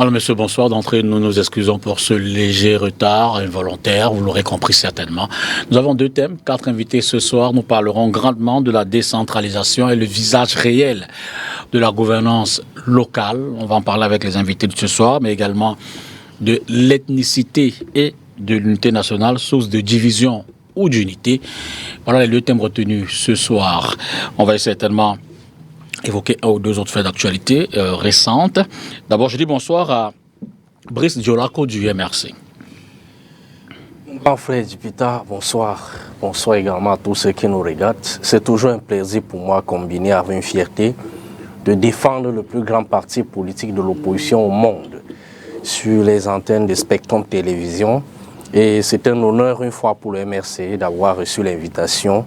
Alors, monsieur, bonsoir. D'entrée, nous nous excusons pour ce léger retard involontaire, vous l'aurez compris certainement. Nous avons deux thèmes, 4 invités ce soir. Nous parlerons grandement de la décentralisation et le visage réel de la gouvernance locale. On va en parler avec les invités de ce soir, mais également de l'ethnicité et de l'unité nationale, source de division ou d'unité. Voilà les deux thèmes retenus ce soir. On va certainement évoquer un ou deux autres faits d'actualité récentes. D'abord, je dis bonsoir à Brice Diolako du MRC. Grand frère Jupiter, bonsoir. Bonsoir également à tous ceux qui nous regardent. C'est toujours un plaisir pour moi, combiné avec une fierté, de défendre le plus grand parti politique de l'opposition au monde sur les antennes de Spectrum Télévision. Et c'est un honneur une fois pour le MRC d'avoir reçu l'invitation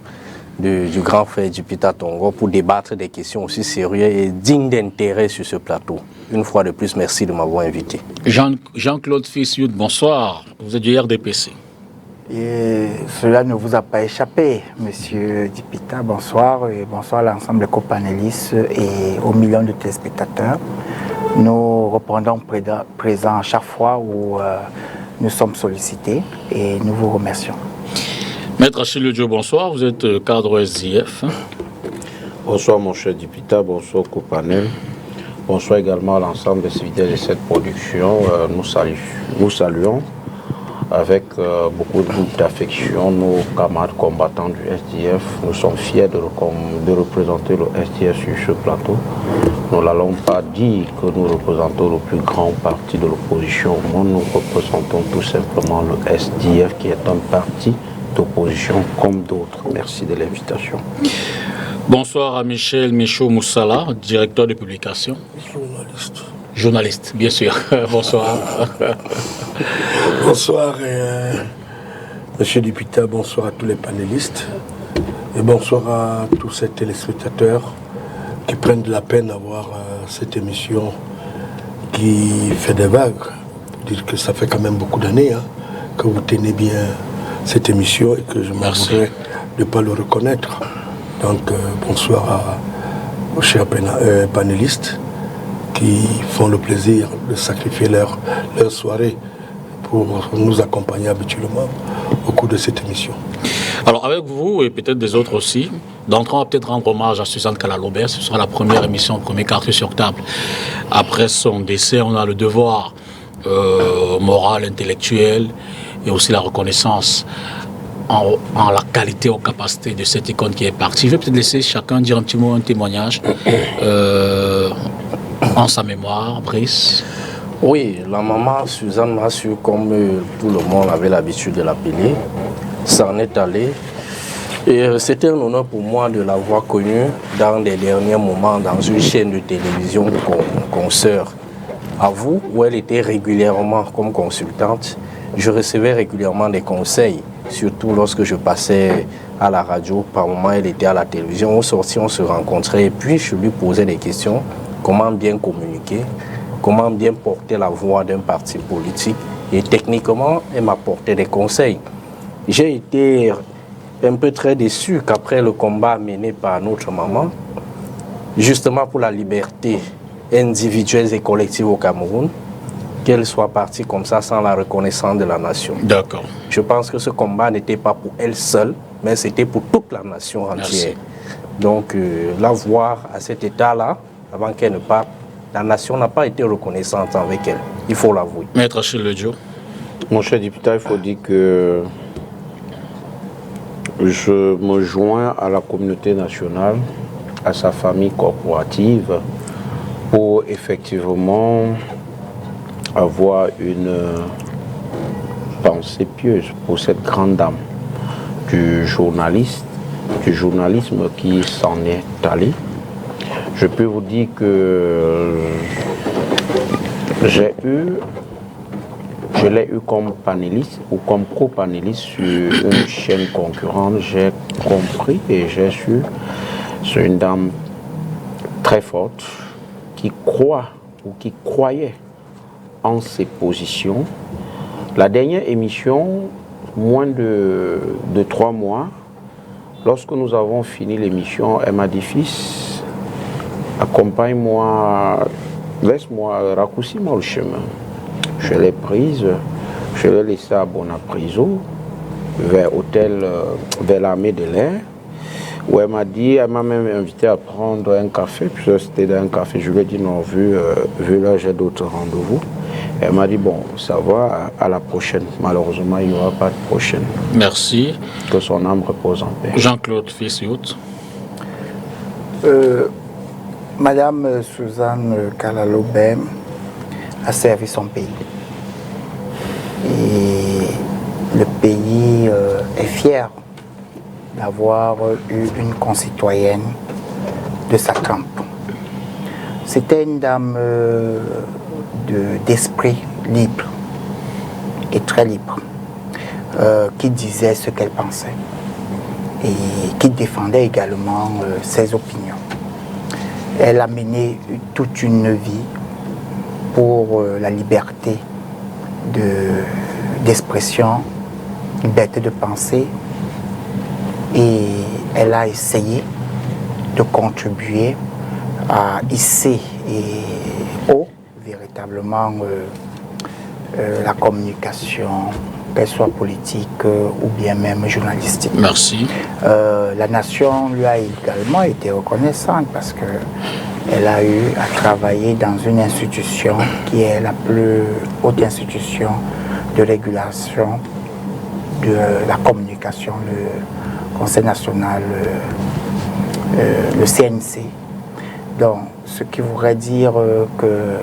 du grand frère Jupiter Tongo pour débattre des questions aussi sérieuses et dignes d'intérêt sur ce plateau. Une fois de plus, merci de m'avoir invité. Jean-Claude Fissioud, bonsoir. Vous êtes du RDPC. Et cela ne vous a pas échappé, monsieur Jupiter. Bonsoir et bonsoir à l'ensemble des copanélistes et aux millions de téléspectateurs. Nous reprendrons présent à chaque fois où nous sommes sollicités et nous vous remercions. Maître Achille Dio, bonsoir. Vous êtes cadre SDF. Bonsoir mon cher Jupiter, bonsoir Copanel. Bonsoir également à l'ensemble des fidèles de cette production. Nous saluons avec beaucoup d'affection nos camarades combattants du SDF. Nous sommes fiers de représenter le SDF sur ce plateau. Nous n'allons pas dire que nous représentons le plus grand parti de l'opposition au monde. Nous représentons tout simplement le SDF qui est un parti d'opposition comme d'autres. Merci de l'invitation. Bonsoir à Michel Michaud-Moussala, directeur de publication. Journaliste. Journaliste, bien sûr. Bonsoir. Bonsoir, monsieur député, bonsoir à tous les panélistes. Et bonsoir à tous ces téléspectateurs qui prennent de la peine à voir cette émission qui fait des vagues. Dire que ça fait quand même beaucoup d'années que vous tenez bien cette émission et que je m'en voudrais de ne pas le reconnaître. Donc bonsoir aux chers panélistes qui font le plaisir de sacrifier leur soirée pour nous accompagner habituellement au cours de cette émission. Alors avec vous et peut-être des autres aussi, d'entrée on va peut-être rendre hommage à Suzanne Kalalobert. Ce sera la première émission, premier quartier sur table. Après son décès, on a le devoir moral, intellectuel et aussi la reconnaissance en la qualité, aux capacités de cette icône qui est partie. Je vais peut-être laisser chacun dire un petit mot, un témoignage en sa mémoire. Brice. Oui, la maman Suzanne Massue, comme tout le monde avait l'habitude de l'appeler, s'en est allée. Et c'était un honneur pour moi de l'avoir connue dans les derniers moments dans une chaîne de télévision consoeur à vous, où elle était régulièrement comme consultante. Je recevais régulièrement des conseils, surtout lorsque je passais à la radio. Par moment, elle était à la télévision. On sortit, on se rencontrait et puis je lui posais des questions. Comment bien communiquer, comment bien porter la voix d'un parti politique. Et techniquement, elle m'apportait des conseils. J'ai été un peu très déçu qu'après le combat mené par notre maman, justement pour la liberté individuelle et collective au Cameroun, qu'elle soit partie comme ça sans la reconnaissance de la nation. D'accord. Je pense que ce combat n'était pas pour elle seule, mais c'était pour toute la nation entière. Merci. Donc la voir à cet état-là, avant qu'elle ne parte, la nation n'a pas été reconnaissante avec elle. Il faut l'avouer. Maître Achille Dio. Mon cher député, il faut dire que je me joins à la communauté nationale, à sa famille corporative, pour effectivement avoir une pensée pieuse pour cette grande dame du journalisme qui s'en est allé. Je peux vous dire que je l'ai eu comme panéliste ou comme co-panéliste sur une chaîne concurrente. J'ai compris et j'ai su, c'est une dame très forte qui croit ou qui croyait en ses positions. La dernière émission, moins de 3 mois, lorsque nous avons fini l'émission, elle m'a dit, fils, accompagne-moi laisse-moi, raccourcis-moi le chemin. Je l'ai prise, je l'ai laissée à Bonapriso, vers l'armée de l'air, où elle m'a même invité à prendre un café, puis c'était dans un café. Je lui ai dit non, vu là, j'ai d'autres rendez-vous. Elle m'a dit bon, ça va, à la prochaine. Malheureusement, il n'y aura pas de prochaine. Merci. Que son âme repose en paix. Jean-Claude Fissiout. Madame Suzanne Kalalo-Bem a servi son pays. Et le pays est fier d'avoir eu une concitoyenne de sa trempe. C'était une dame d'esprit libre et très libre, qui disait ce qu'elle pensait et qui défendait également ses opinions. Elle a mené toute une vie pour la liberté d'expression, liberté de pensée, et elle a essayé de contribuer à hisser haut véritablement la communication, qu'elle soit politique ou bien même journalistique. Merci. La nation lui a également été reconnaissante parce qu'elle a eu à travailler dans une institution qui est la plus haute institution de régulation de la communication, le Conseil national, le CNC. Donc, ce qui voudrait dire que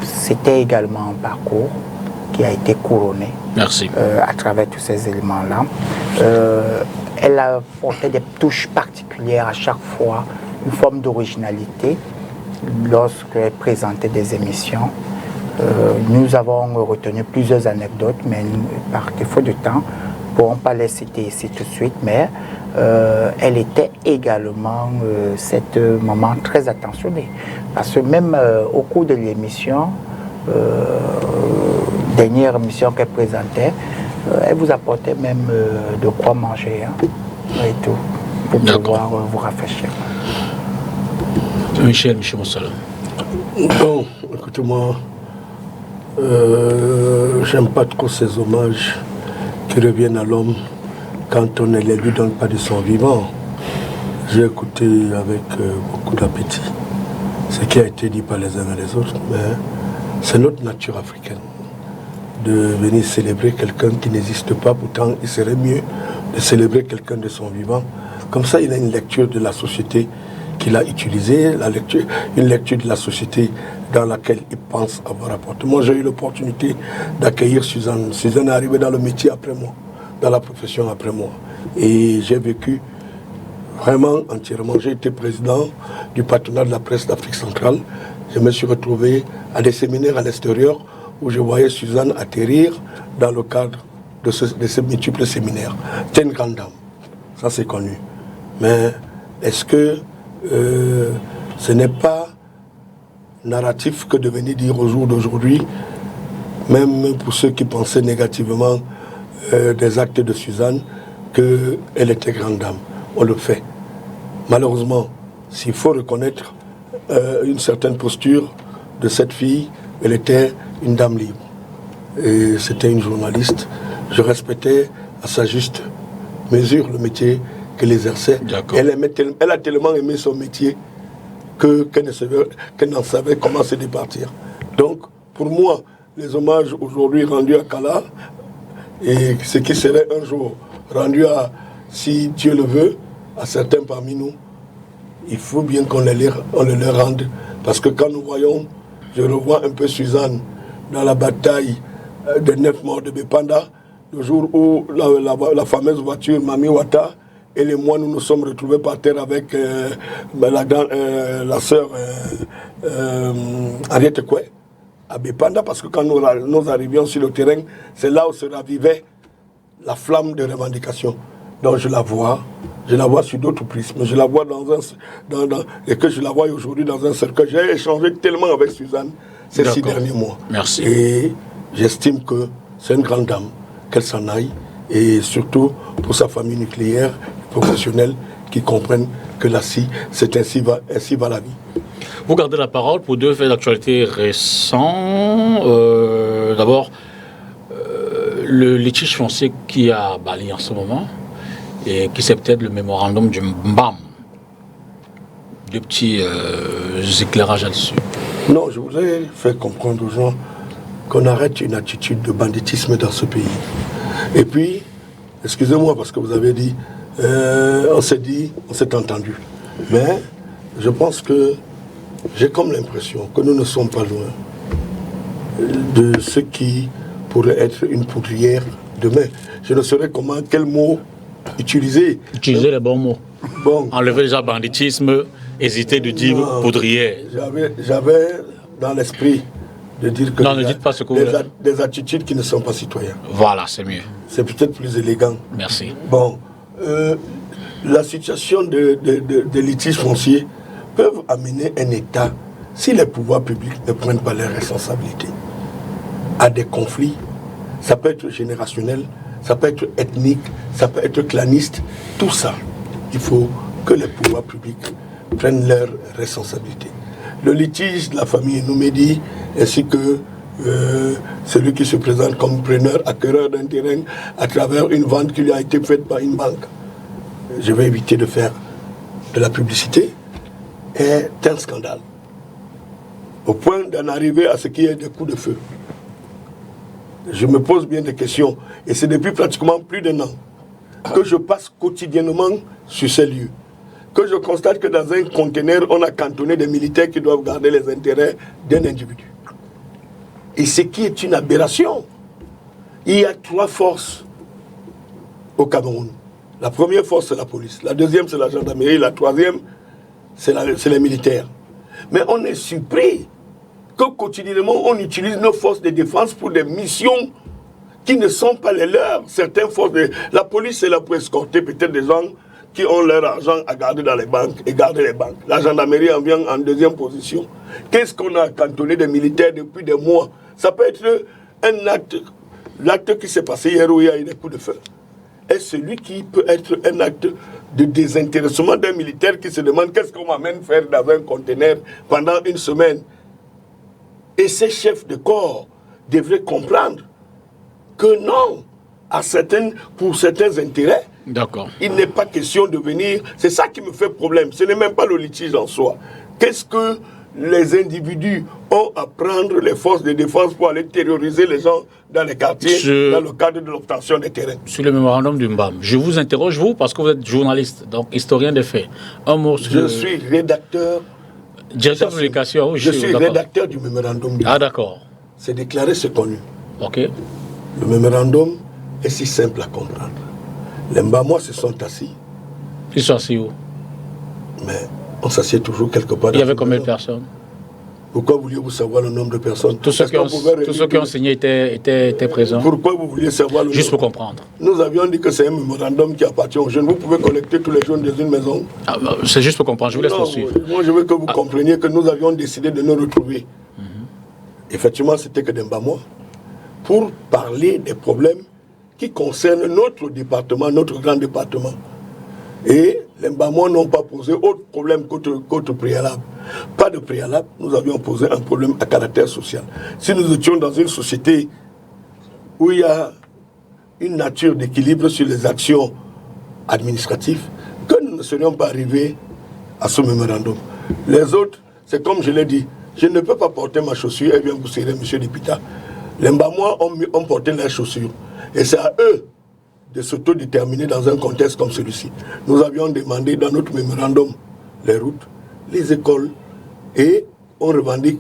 c'était également un parcours qui a été couronné. Merci. À travers tous ces éléments-là. Elle a apporté des touches particulières à chaque fois, une forme d'originalité lorsqu'elle présentait des émissions. Nous avons retenu plusieurs anecdotes, mais par défaut de temps, nous ne pourrons pas les citer ici tout de suite, mais elle était également, cet moment, très attentionnée. Parce que même au cours de l'émission, dernière émission qu'elle présentait, elle vous apportait même de quoi manger et tout, pour pouvoir vous rafraîchir. Michel Moussala. Bon, écoutez-moi, j'aime pas trop ces hommages qui reviennent à l'homme quand on ne lui donne pas de son vivant. J'ai écouté avec beaucoup d'appétit ce qui a été dit par les uns et les autres, mais c'est notre nature africaine de venir célébrer quelqu'un qui n'existe pas. Pourtant, il serait mieux de célébrer quelqu'un de son vivant. Comme ça, il a une lecture de la société qu'il a utilisée, une lecture de la société dans laquelle il pense avoir apporté. Moi, j'ai eu l'opportunité d'accueillir Suzanne. Suzanne est arrivée dans le métier après moi, dans la profession après moi. Et j'ai vécu vraiment entièrement. J'ai été président du partenariat de la presse d'Afrique centrale. Je me suis retrouvé à des séminaires à l'extérieur où je voyais Suzanne atterrir dans le cadre de ces multiples séminaires. C'est une grande dame, ça c'est connu. Mais est-ce que ce n'est pas narratif que de venir dire au jour d'aujourd'hui, même pour ceux qui pensaient négativement des actes de Suzanne, qu'elle était grande dame? On le fait. Malheureusement, s'il faut reconnaître une certaine posture de cette fille, elle était une dame libre. Et c'était une journaliste. Je respectais à sa juste mesure le métier qu'elle exerçait. Elle a tellement aimé son métier qu'elle n'en savait comment se départir. Donc, pour moi, les hommages aujourd'hui rendus à Kala, et ce qui serait un jour rendu à, si Dieu le veut, à certains parmi nous, il faut bien qu'on le leur rende. Parce que quand nous voyons, je revois un peu Suzanne dans la bataille des 9 morts de Bépanda, le jour où la fameuse voiture Mami Wata et les mois, nous nous sommes retrouvés par terre avec la sœur Henriette Koué à Bépanda, parce que quand nous arrivions sur le terrain, c'est là où se ravivait la flamme de revendication. Donc je la vois sur d'autres prismes, je la vois et que je la vois aujourd'hui dans un cercle. J'ai échangé tellement avec Suzanne ces 6 derniers mois. Merci. Et j'estime que c'est une grande dame, qu'elle s'en aille, et surtout pour sa famille nucléaire, professionnelle, qui comprennent que ainsi va la vie. Vous gardez la parole pour deux faits d'actualité récents. D'abord, le litige foncier qui a Bali en ce moment, et qui c'est peut-être le mémorandum du MBAM. Deux petits éclairages là-dessus. Non, je voudrais faire comprendre aux gens qu'on arrête une attitude de banditisme dans ce pays. Et puis, excusez-moi parce que vous avez dit, on s'est entendu. Mais je pense que j'ai comme l'impression que nous ne sommes pas loin de ce qui pourrait être une poudrière demain. Je ne saurais quel mot utiliser. Utilisez les bons mots. Bon. Enlever déjà banditisme, hésiter de dire poudrière. J'avais dans l'esprit de dire que non, ne dites pas ce que vous voulez. Des attitudes qui ne sont pas citoyennes. Voilà, c'est mieux. C'est peut-être plus élégant. Merci. Bon, la situation de litiges fonciers peuvent amener un État, si les pouvoirs publics ne prennent pas leurs responsabilités, à des conflits. Ça peut être générationnel, ça peut être ethnique, ça peut être claniste. Tout ça, il faut que les pouvoirs publics prennent leurs responsabilités. Le litige de la famille Noumédi, ainsi que celui qui se présente comme preneur, acquéreur d'un terrain à travers une vente qui lui a été faite par une banque. Je vais éviter de faire de la publicité, est un scandale. Au point d'en arriver à ce qu'il y ait des coups de feu. Je me pose bien des questions, et c'est depuis pratiquement plus d'1 an que je passe quotidiennement sur ces lieux, que je constate que dans un conteneur, on a cantonné des militaires qui doivent garder les intérêts d'un individu. Et ce qui est une aberration. Il y a 3 forces au Cameroun. La première force, c'est la police. La deuxième, c'est la gendarmerie. La troisième, c'est les militaires. Mais on est surpris que quotidiennement, on utilise nos forces de défense pour des missions qui ne sont pas les leurs. Certaines forces la police est là pour escorter peut-être des gens qui ont leur argent à garder dans les banques et garder les banques. La gendarmerie en vient en deuxième position. Qu'est-ce qu'on a cantonné des militaires depuis des mois? Ça peut être un acte, l'acte qui s'est passé hier où il y a eu des coups de feu. Est celui qui peut être un acte de désintéressement d'un militaire qui se demande qu'est-ce qu'on m'amène faire dans un conteneur pendant une semaine. Et ces chefs de corps devraient comprendre que non, pour certains intérêts, il n'est pas question de venir. C'est ça qui me fait problème. Ce n'est même pas le litige en soi. Qu'est-ce que les individus ont à prendre les forces de défense pour aller terroriser les gens dans les quartiers, dans le cadre de l'obtention des terrains? Sur le mémorandum du MBAM, je vous interroge, vous, parce que vous êtes journaliste, donc historien des faits. Un mot sur Je suis rédacteur. Directeur de publication. Je suis rédacteur du mémorandum du MBAM. Ah, d'accord. C'est déclaré, c'est connu. Ok. Le mémorandum est si simple à comprendre. Les Mbamois se sont assis. Ils sont assis où? Mais on s'assied toujours quelque part. Il y avait combien de personnes? Pourquoi vouliez-vous savoir le nombre de personnes? Tous ceux qui ont signé étaient présents. Pourquoi vous vouliez savoir le nombre? Juste pour comprendre. Nous avions dit que c'est un mémorandum qui appartient aux jeunes. Vous pouvez collecter tous les jeunes dans une maison. Ah, c'est juste pour comprendre, je vous laisse poursuivre. Moi, je veux que vous compreniez que nous avions décidé de nous retrouver. Effectivement, c'était que des Mbamois, pour parler des problèmes qui concernent notre département, notre grand département. Et les Mbamois n'ont pas posé autre problème qu'autre préalable. Pas de préalable, nous avions posé un problème à caractère social. Si nous étions dans une société où il y a une nature d'équilibre sur les actions administratives, que nous ne serions pas arrivés à ce mémorandum. Les autres, c'est comme je l'ai dit, je ne peux pas porter ma chaussure, et bien vous serez, M. Dipita. Les Mbamois ont porté leurs chaussures. Et c'est à eux de s'autodéterminer dans un contexte comme celui-ci. Nous avions demandé dans notre mémorandum les routes, les écoles, et on revendique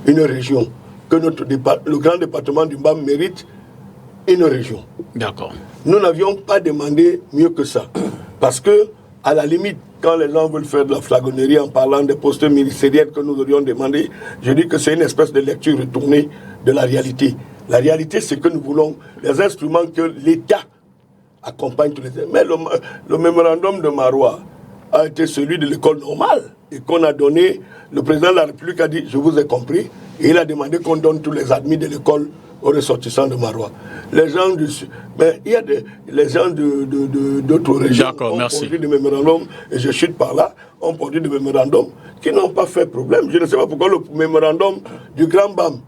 une région. Que le grand département du MBAM mérite une région. D'accord. Nous n'avions pas demandé mieux que ça. Parce que, à la limite, quand les gens veulent faire de la flagonnerie en parlant des postes ministériels que nous aurions demandé, je dis que c'est une espèce de lecture retournée de la réalité. La réalité, c'est que nous voulons les instruments que l'État accompagne tous les... Mais le mémorandum de Marois a été celui de l'école normale et qu'on a donné, le président de la République a dit, je vous ai compris, et il a demandé qu'on donne tous les admis de l'école aux ressortissants de Marois. Les gens du Sud, mais il y a les gens d'autres régions ont produit des mémorandums, et je chute par là, ont produit des mémorandums qui n'ont pas fait problème. Je ne sais pas pourquoi le mémorandum du Grand BAM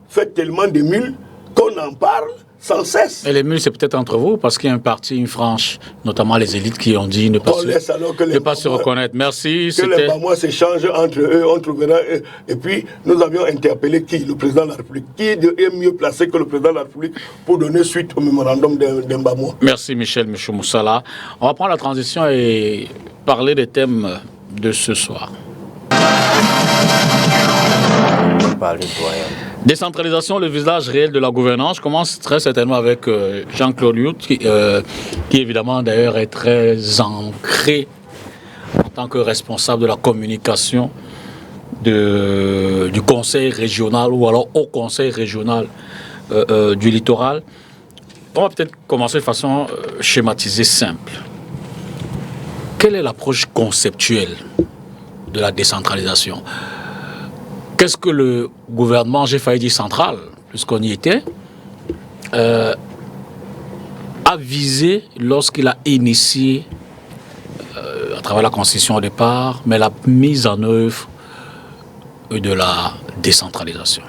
fait tellement de mules qu'on en parle sans cesse. Et les mules, c'est peut-être entre vous, parce qu'il y a un parti, une frange, notamment les élites qui ont dit ne pas, se reconnaître. Merci. Que les Bamois s'échangent entre eux, on trouvera. Et puis, nous avions interpellé qui? Le président de la République. Qui est mieux placé que le président de la République pour donner suite au mémorandum d'un Bamois? Merci Michel Moussala. On va prendre la transition et parler des thèmes de ce soir. Décentralisation, le visage réel de la gouvernance. Je commence très certainement avec Jean-Claude Yout, qui évidemment d'ailleurs est très ancré en tant que responsable de la communication du conseil régional ou alors au conseil régional du littoral. On va peut-être commencer de façon schématisée, simple. Quelle est l'approche conceptuelle de la décentralisation? Qu'est-ce que le gouvernement, j'ai failli dire central, puisqu'on y était, a visé lorsqu'il a initié, à travers la Constitution au départ, mais la mise en œuvre de la décentralisation?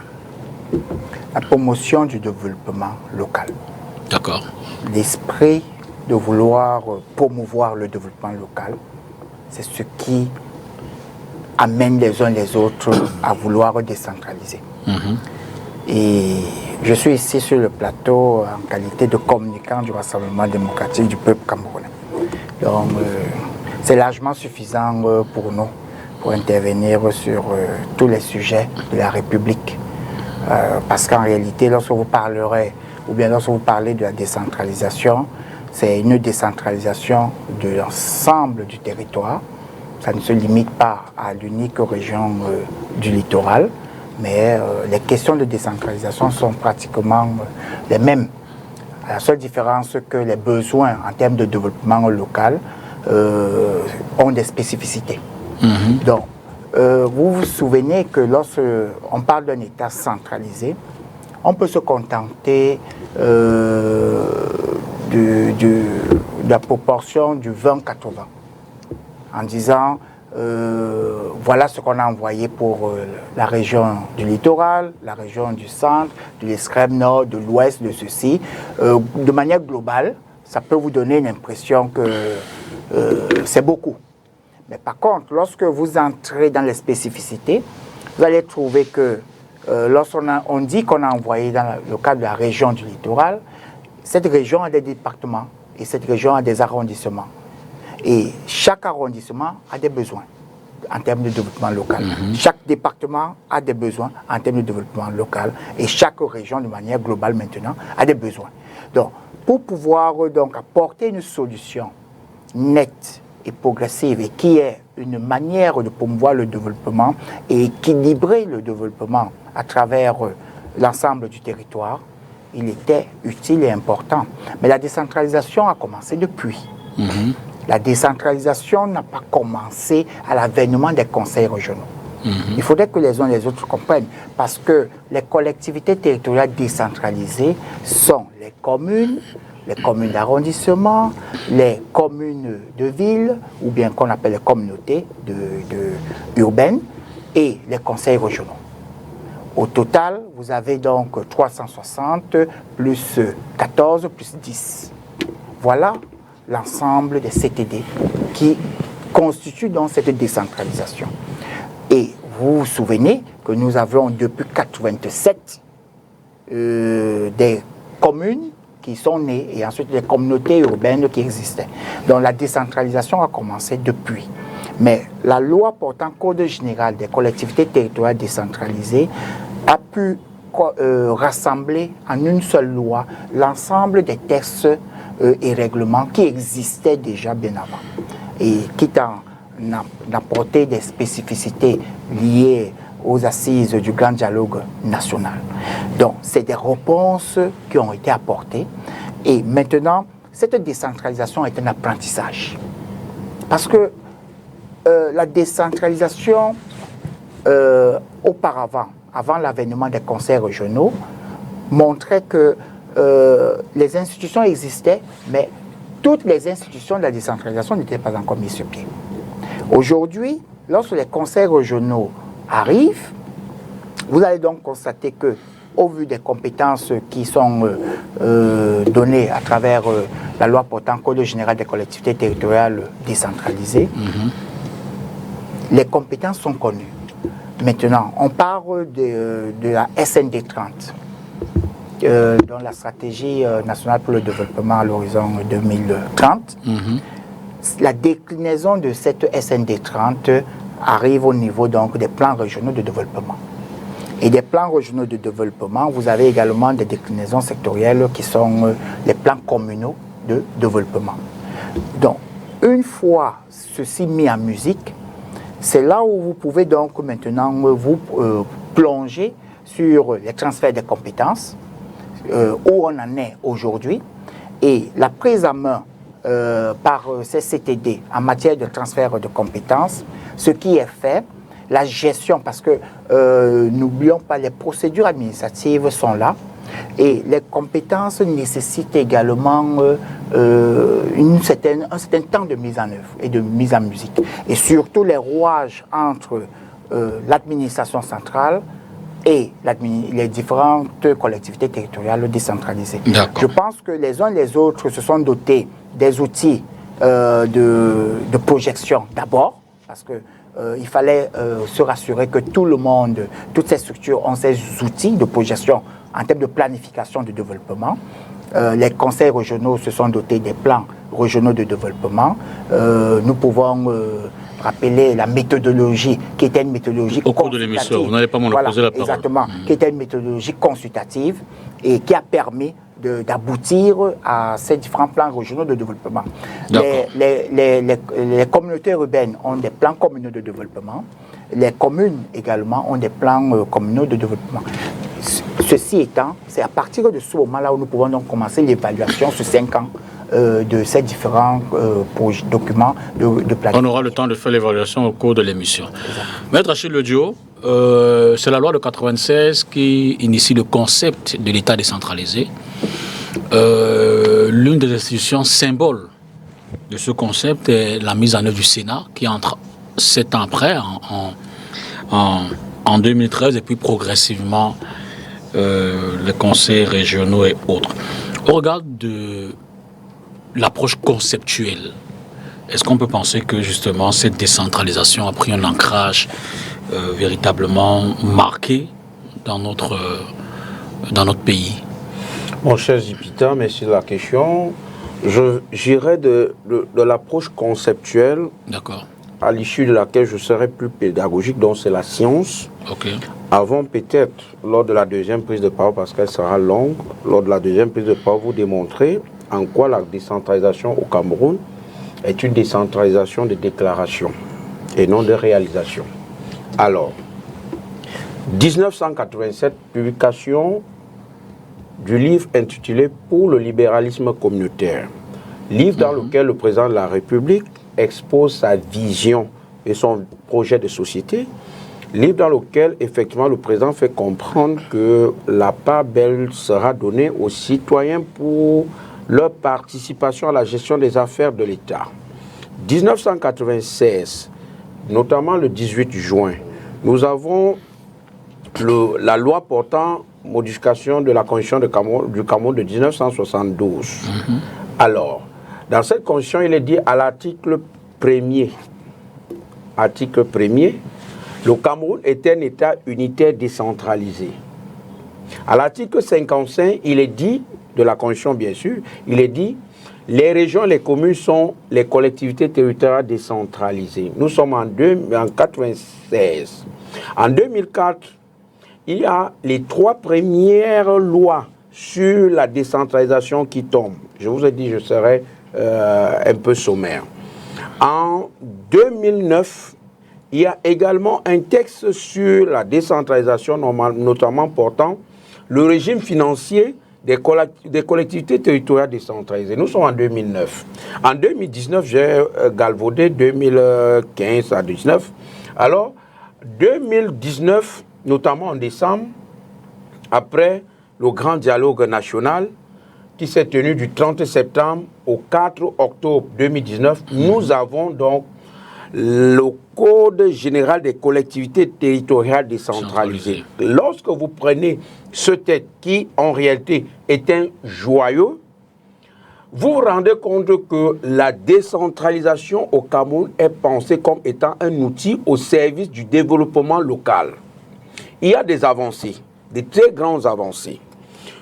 La promotion du développement local. D'accord. L'esprit de vouloir promouvoir le développement local, c'est ce qui amène les uns les autres à vouloir décentraliser. Et je suis ici sur le plateau en qualité de communicant du Rassemblement démocratique du peuple camerounais. Donc, c'est largement suffisant pour nous pour intervenir sur tous les sujets de la République. Parce qu'en réalité, lorsque vous parlerez, ou bien lorsque vous parlez de la décentralisation, c'est une décentralisation de l'ensemble du territoire. Ça ne se limite pas à l'unique région du littoral, mais les questions de décentralisation sont pratiquement les mêmes. La seule différence, c'est que les besoins en termes de développement local ont des spécificités. Donc, vous vous souvenez que lorsqu'on parle d'un État centralisé, on peut se contenter de la proportion du 20-80. En disant, voilà ce qu'on a envoyé pour la région du littoral, la région du centre, de l'extrême nord, de l'ouest, de ceci. De manière globale, ça peut vous donner l'impression que c'est beaucoup. Mais par contre, lorsque vous entrez dans les spécificités, vous allez trouver que lorsqu'on dit qu'on a envoyé dans le cadre de la région du littoral, cette région a des départements et cette région a des arrondissements. Et chaque arrondissement a des besoins en termes de développement local. Chaque département a des besoins en termes de développement local. Et chaque région, de manière globale maintenant, a des besoins. Donc, pour pouvoir donc apporter une solution nette et progressive et qui est une manière de promouvoir le développement et équilibrer le développement à travers l'ensemble du territoire, il était utile et important. Mais la décentralisation a commencé depuis. La décentralisation n'a pas commencé à l'avènement des conseils régionaux. Il faudrait que les uns et les autres comprennent, parce que les collectivités territoriales décentralisées sont les communes d'arrondissement, les communes de ville, ou bien qu'on appelle les communautés urbaines, et les conseils régionaux. Au total, vous avez donc 360 plus 14 plus 10. Voilà l'ensemble des CTD qui constituent donc cette décentralisation. Et vous vous souvenez que nous avons depuis 1987 des communes qui sont nées et ensuite des communautés urbaines qui existaient. Donc la décentralisation a commencé depuis. Mais la loi portant Code général des collectivités territoriales décentralisées a pu rassembler en une seule loi l'ensemble des textes et règlements qui existaient déjà bien avant et qui apporté des spécificités liées aux assises du grand dialogue national. Donc, c'est des réponses qui ont été apportées et maintenant, cette décentralisation est un apprentissage. Parce que la décentralisation, auparavant, avant l'avènement des conseils régionaux, montrait que les institutions existaient, mais toutes les institutions de la décentralisation n'étaient pas encore mises sur pied. Aujourd'hui, lorsque les conseils régionaux arrivent, vous allez donc constater que, au vu des compétences qui sont données à travers la loi portant Code général des collectivités territoriales décentralisées, les compétences sont connues. Maintenant, on parle de la SND 30, dans la stratégie nationale pour le développement à l'horizon 2030. La déclinaison de cette SND 30 arrive au niveau donc des plans régionaux de développement. Et des plans régionaux de développement, vous avez également des déclinaisons sectorielles qui sont les plans communaux de développement. Donc, une fois ceci mis en musique, c'est là où vous pouvez donc maintenant vous plonger sur les transferts de compétences, où on en est aujourd'hui, et la prise en main par ces CTD en matière de transfert de compétences, ce qui est fait, la gestion, parce que n'oublions pas, les procédures administratives sont là, et les compétences nécessitent également un certain temps de mise en œuvre et de mise en musique. Et surtout les rouages entre l'administration centrale et les différentes collectivités territoriales décentralisées. Je pense que les uns et les autres se sont dotés des outils de projection d'abord, parce que il fallait se rassurer que tout le monde, toutes ces structures ont ces outils de projection en termes de planification de développement. Les conseils régionaux se sont dotés des plans régionaux de développement. Nous pouvons rappeler la méthodologie, qui était une méthodologie au cours de l'émission, vous n'allez pas m'en opposer la parole. Exactement, qui était une méthodologie consultative et qui a permis d'aboutir à ces différents plans régionaux de développement. Les communautés urbaines ont des plans communaux de développement. Les communes également ont des plans communaux de développement. Ceci étant, c'est à partir de ce moment-là où nous pouvons donc commencer l'évaluation sur 5 ans de ces différents documents de planification. On aura le temps de faire l'évaluation au cours de l'émission. Maître Achille Ledio, c'est la loi de 96 qui initie le concept de l'État décentralisé. L'une des institutions symboles de ce concept est la mise en œuvre du Sénat, qui entre 7 ans après, en 2013, et puis progressivement les conseils régionaux et autres. Au regard de l'approche conceptuelle, est-ce qu'on peut penser que justement cette décentralisation a pris un ancrage véritablement marqué dans notre pays? Mon cher Zipita, merci de la question. J'irai de l'approche conceptuelle, à l'issue de laquelle je serai plus pédagogique, donc c'est la science. Avant peut-être, lors de la deuxième prise de parole, parce qu'elle sera longue, lors de la deuxième prise de parole, vous démontrer en quoi la décentralisation au Cameroun est une décentralisation de déclaration et non de réalisation. Alors, 1987, publication du livre intitulé « Pour le libéralisme communautaire », livre dans lequel le président de la République expose sa vision et son projet de société, livre dans lequel effectivement le président fait comprendre que la part belle sera donnée aux citoyens pour leur participation à la gestion des affaires de l'État. 1996, notamment le 18 juin, nous avons la loi portant modification de la Constitution du Cameroun de 1972. Alors, dans cette Constitution, il est dit à l'article 1er, le Cameroun est un État unitaire décentralisé. À l'article 55, il est dit, de la Constitution bien sûr, il est dit, les régions et les communes sont les collectivités territoriales décentralisées. Nous sommes en 1996. En 2004, il y a les 3 premières lois sur la décentralisation qui tombent. Je vous ai dit, je serai un peu sommaire. En 2009, il y a également un texte sur la décentralisation, notamment portant le régime financier des collectivités territoriales décentralisées. Nous sommes en 2009. En 2019, j'ai galvaudé 2015 à 2019. Alors, 2019, notamment en décembre, après le grand dialogue national qui s'est tenu du 30 septembre au 4 octobre 2019, nous avons donc le Code général des collectivités territoriales décentralisées. Lorsque vous prenez ce texte qui, en réalité, est un joyau, vous vous rendez compte que la décentralisation au Cameroun est pensée comme étant un outil au service du développement local. Il y a des avancées, des très grandes avancées.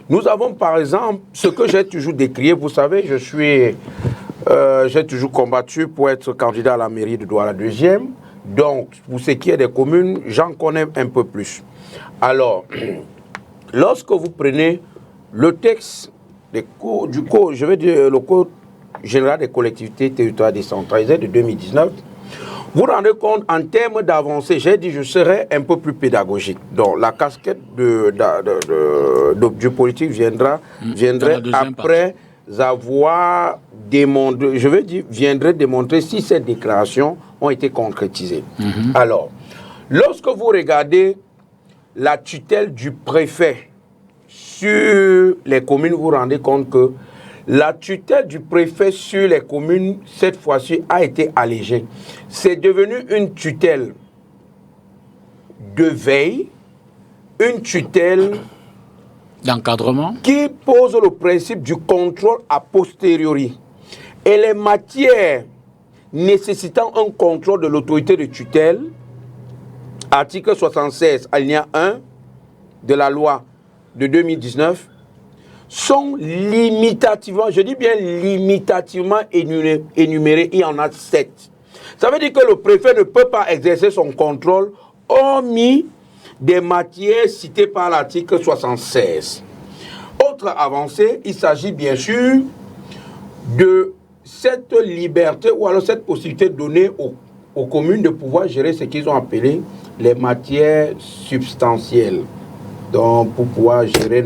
Nous avons par exemple ce que j'ai toujours décrié. Vous savez, j'ai toujours combattu pour être candidat à la mairie de Douala 2e. Donc, pour ce qui est des communes, j'en connais un peu plus. Alors, lorsque vous prenez le texte du code, je veux dire le Code général des collectivités territoriales décentralisées de 2019, vous vous rendez compte, en termes d'avancée, j'ai dit je serai un peu plus pédagogique. Donc la casquette du politique viendrait après avoir démontré, je veux dire, viendrait démontrer si ces déclarations ont été concrétisées. Alors, lorsque vous regardez la tutelle du préfet sur les communes, vous vous rendez compte que la tutelle du préfet sur les communes, cette fois-ci, a été allégée. C'est devenu une tutelle de veille, une tutelle d'encadrement qui pose le principe du contrôle a posteriori. Et les matières nécessitant un contrôle de l'autorité de tutelle, article 76, alinéa 1 de la loi de 2019, sont limitativement, je dis bien limitativement énumérés, il y en a 7. Ça veut dire que le préfet ne peut pas exercer son contrôle hormis des matières citées par l'article 76. Autre avancée, il s'agit bien sûr de cette liberté ou alors cette possibilité donnée aux communes de pouvoir gérer ce qu'ils ont appelé les matières substantielles. Donc pour pouvoir gérer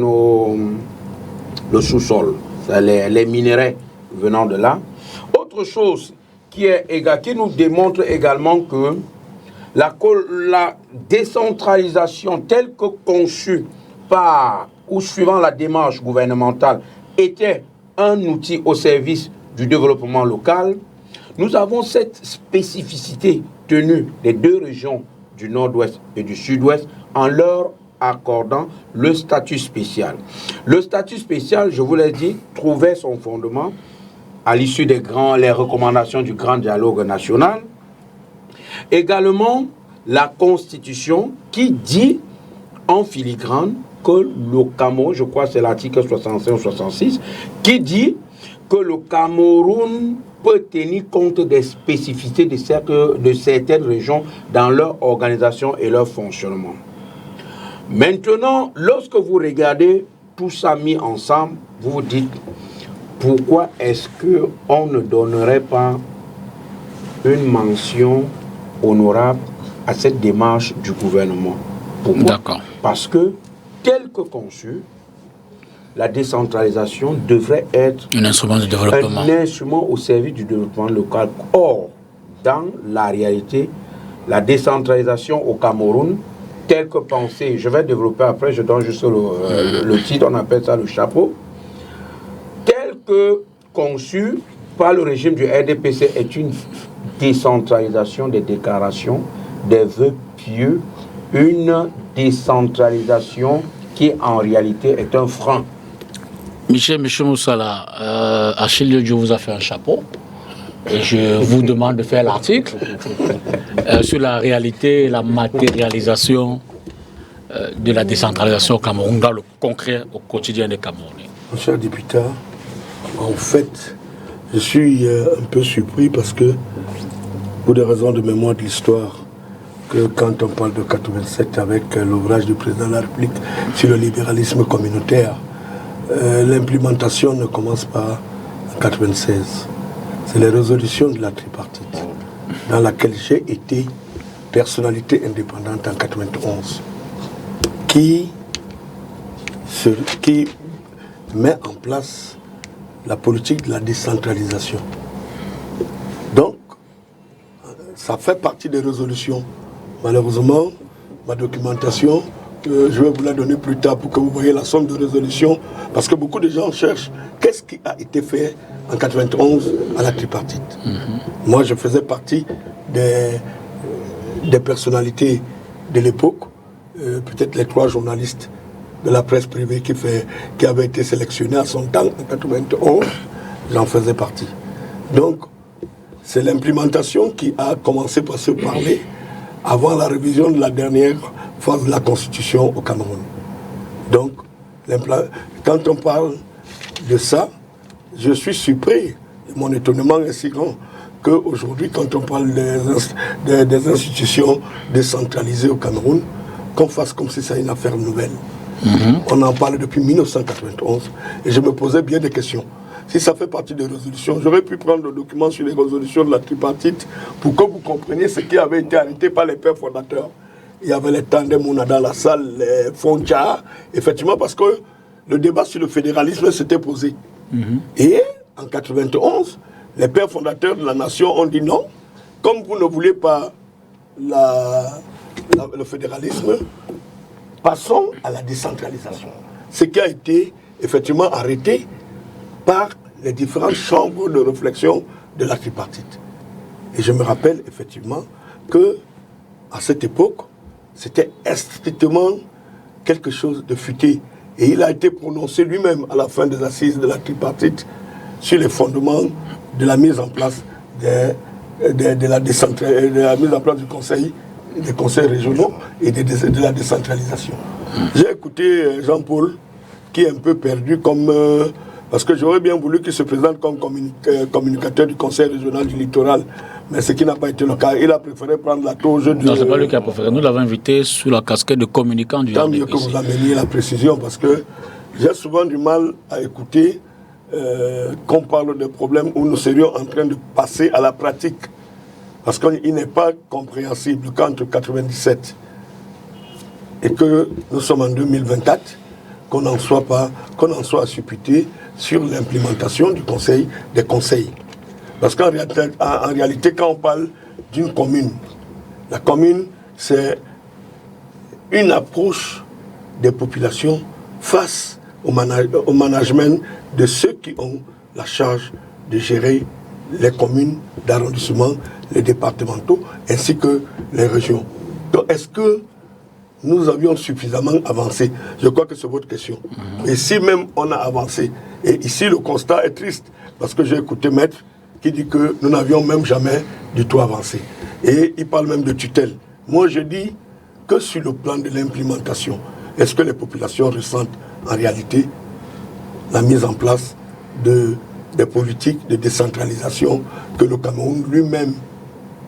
le sous-sol, les minéraux venant de là. Autre chose qui nous démontre également que la décentralisation telle que conçue par ou suivant la démarche gouvernementale était un outil au service du développement local. Nous avons cette spécificité tenue des deux régions du nord-ouest et du sud-ouest en leur accordant le statut spécial. Le statut spécial, je vous l'ai dit, trouvait son fondement à l'issue des les recommandations du grand dialogue national. Également, la Constitution qui dit en filigrane que le Cameroun, je crois que c'est l'article 65 ou 66, qui dit que le Cameroun peut tenir compte des spécificités de certaines régions dans leur organisation et leur fonctionnement. Maintenant, lorsque vous regardez tout ça mis ensemble, vous vous dites pourquoi est-ce qu'on ne donnerait pas une mention honorable à cette démarche du gouvernement? Pourquoi? D'accord. Parce que, tel que conçu, la décentralisation devrait être un instrument de développement. Un instrument au service du développement local. Or, dans la réalité, la décentralisation au Cameroun, telle que pensée, je vais développer après, je donne juste le titre, on appelle ça le chapeau, tel que conçu par le régime du RDPC est une décentralisation des déclarations, des vœux pieux, une décentralisation qui en réalité est un frein. Michel Moussala, Achille Dieu vous a fait un chapeau et je vous demande de faire l'article sur la réalité et la matérialisation de la décentralisation au Cameroun dans le concret au quotidien des Camerounais. Mon cher député, en fait, je suis un peu surpris parce que, pour des raisons de mémoire de l'histoire, que quand on parle de 87 avec l'ouvrage du président de la République sur le libéralisme communautaire, l'implémentation ne commence pas en 96. C'est les résolutions de la tripartite, dans laquelle j'ai été personnalité indépendante en 91, qui met en place la politique de la décentralisation. Donc, ça fait partie des résolutions. Malheureusement, ma documentation je vais vous la donner plus tard pour que vous voyez la somme de résolution, parce que beaucoup de gens cherchent qu'est-ce qui a été fait en 91 à la tripartite. Moi, je faisais partie des personnalités de l'époque, peut-être les 3 journalistes de la presse privée qui avaient été sélectionnés à son temps en 91, j'en faisais partie. Donc, c'est l'implémentation qui a commencé par se parler avant la révision de la dernière phase de la Constitution au Cameroun. Donc, quand on parle de ça, je suis surpris, mon étonnement est si grand qu'aujourd'hui, quand on parle des institutions décentralisées au Cameroun, qu'on fasse comme si c'est une affaire nouvelle. On en parle depuis 1991 et je me posais bien des questions. Si ça fait partie des résolutions, j'aurais pu prendre le document sur les résolutions de la tripartite pour que vous compreniez ce qui avait été arrêté par les pères fondateurs. Il y avait les tandems, on a dans la salle, les Foncha, effectivement, parce que le débat sur le fédéralisme s'était posé. Et en 91, les pères fondateurs de la nation ont dit non, comme vous ne voulez pas le fédéralisme, passons à la décentralisation. Ce qui a été effectivement arrêté par les différentes chambres de réflexion de la tripartite. Et je me rappelle effectivement que à cette époque, c'était strictement quelque chose de futé. Et il a été prononcé lui-même à la fin des assises de la tripartite sur les fondements de la mise en place de la mise en place du conseil, des conseils régionaux et de la décentralisation. J'ai écouté Jean-Paul, qui est un peu perdu comme... parce que j'aurais bien voulu qu'il se présente comme communicateur du conseil régional du littoral, mais ce qui n'a pas été le cas. Il a préféré prendre la toge de... Non, ce n'est pas lui qui a préféré. Nous l'avons invité sous la casquette de communicant du RDPC. Tant mieux que vous ameniez la précision, parce que j'ai souvent du mal à écouter qu'on parle de problèmes où nous serions en train de passer à la pratique. Parce qu'il n'est pas compréhensible qu'entre 1997 et que nous sommes en 2024, qu'on n'en soit supputé sur l'implémentation du conseil, des conseils. Parce qu'en réalité, quand on parle d'une commune, la commune, c'est une approche des populations face au management de ceux qui ont la charge de gérer les communes d'arrondissement, les départementaux, ainsi que les régions. Donc, est-ce que nous avions suffisamment avancé? Je crois que c'est votre question. Et si même on a avancé, et ici le constat est triste, parce que j'ai écouté Maître qui dit que nous n'avions même jamais du tout avancé. Et il parle même de tutelle. Moi je dis que sur le plan de l'implémentation, est-ce que les populations ressentent en réalité la mise en place des politiques de décentralisation que le Cameroun lui-même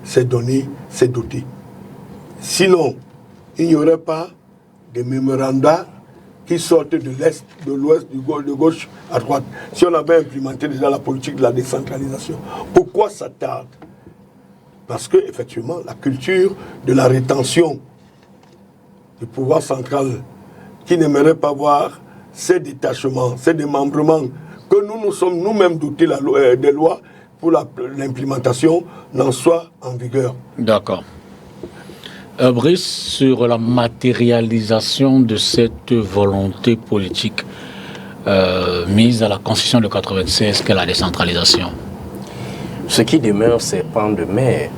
s'est donné, s'est doté? Sinon, il n'y aurait pas de mémorandums qui sortent de l'Est, de l'Ouest, de gauche à droite. Si on avait implémenté déjà la politique de la décentralisation, pourquoi ça tarde? Parce que effectivement, la culture de la rétention du pouvoir central, qui n'aimerait pas voir ces détachements, ces démembrements, que nous sommes nous-mêmes dotés des lois pour l'implémentation, n'en soit en vigueur. D'accord. Brice, sur la matérialisation de cette volonté politique mise à la Constitution de 1996, qu'est la décentralisation. Ce qui demeure, c'est pan de mer.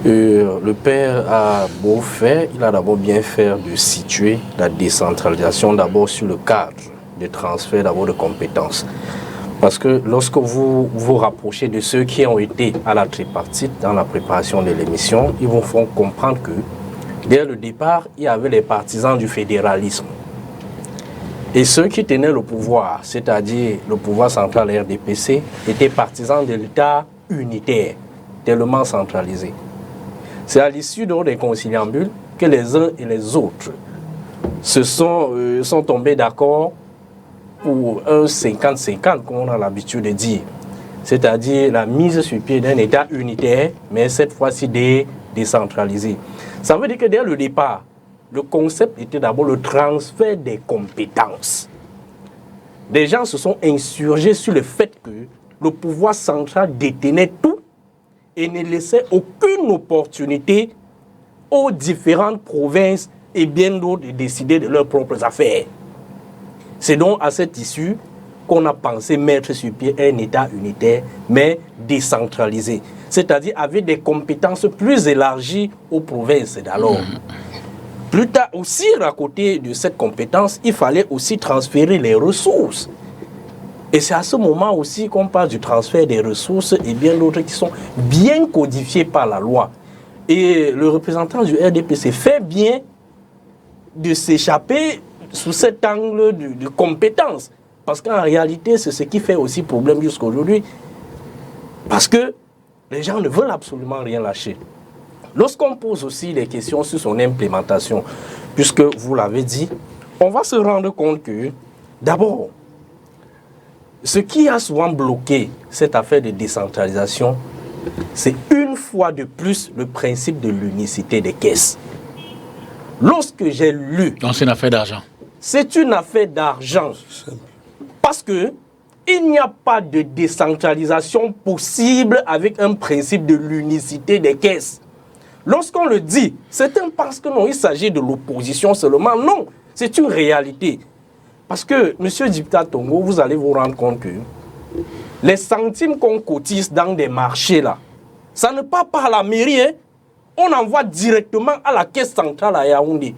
Le père a beau faire, il a d'abord bien fait de situer la décentralisation d'abord sur le cadre de transfert d'abord de compétences. Parce que lorsque vous vous rapprochez de ceux qui ont été à la tripartite dans la préparation de l'émission, ils vous font comprendre que dès le départ, il y avait les partisans du fédéralisme. Et ceux qui tenaient le pouvoir, c'est-à-dire le pouvoir central RDPC, étaient partisans de l'État unitaire, tellement centralisé. C'est à l'issue des conciliambules que les uns et les autres sont tombés d'accord pour un 50-50, comme on a l'habitude de dire. C'est-à-dire la mise sur pied d'un État unitaire, mais cette fois-ci décentralisé. Ça veut dire que dès le départ, le concept était d'abord le transfert des compétences. Des gens se sont insurgés sur le fait que le pouvoir central détenait tout et ne laissait aucune opportunité aux différentes provinces et bien d'autres de décider de leurs propres affaires. C'est donc à cette issue qu'on a pensé mettre sur pied un État unitaire, mais décentralisé. C'est-à-dire avec des compétences plus élargies aux provinces d'alors. Plus tard, aussi, à côté de cette compétence, il fallait aussi transférer les ressources. Et c'est à ce moment aussi qu'on parle du transfert des ressources et bien d'autres qui sont bien codifiées par la loi. Et le représentant du RDPC fait bien de s'échapper sous cet angle de compétence. Parce qu'en réalité, c'est ce qui fait aussi problème jusqu'à aujourd'hui. Parce que les gens ne veulent absolument rien lâcher. Lorsqu'on pose aussi des questions sur son implémentation, puisque vous l'avez dit, on va se rendre compte que, d'abord, ce qui a souvent bloqué cette affaire de décentralisation, c'est une fois de plus le principe de l'unicité des caisses. Lorsque j'ai lu... Donc c'est une affaire d'argent. C'est une affaire d'argent. Parce que il n'y a pas de décentralisation possible avec un principe de l'unicité des caisses. Lorsqu'on le dit, certains pensent que non, il s'agit de l'opposition seulement. Non, c'est une réalité. Parce que, M. Dipta Tongo, vous allez vous rendre compte que les centimes qu'on cotise dans des marchés, là, ça ne part pas à la mairie, hein. On envoie directement à la caisse centrale à Yaoundé.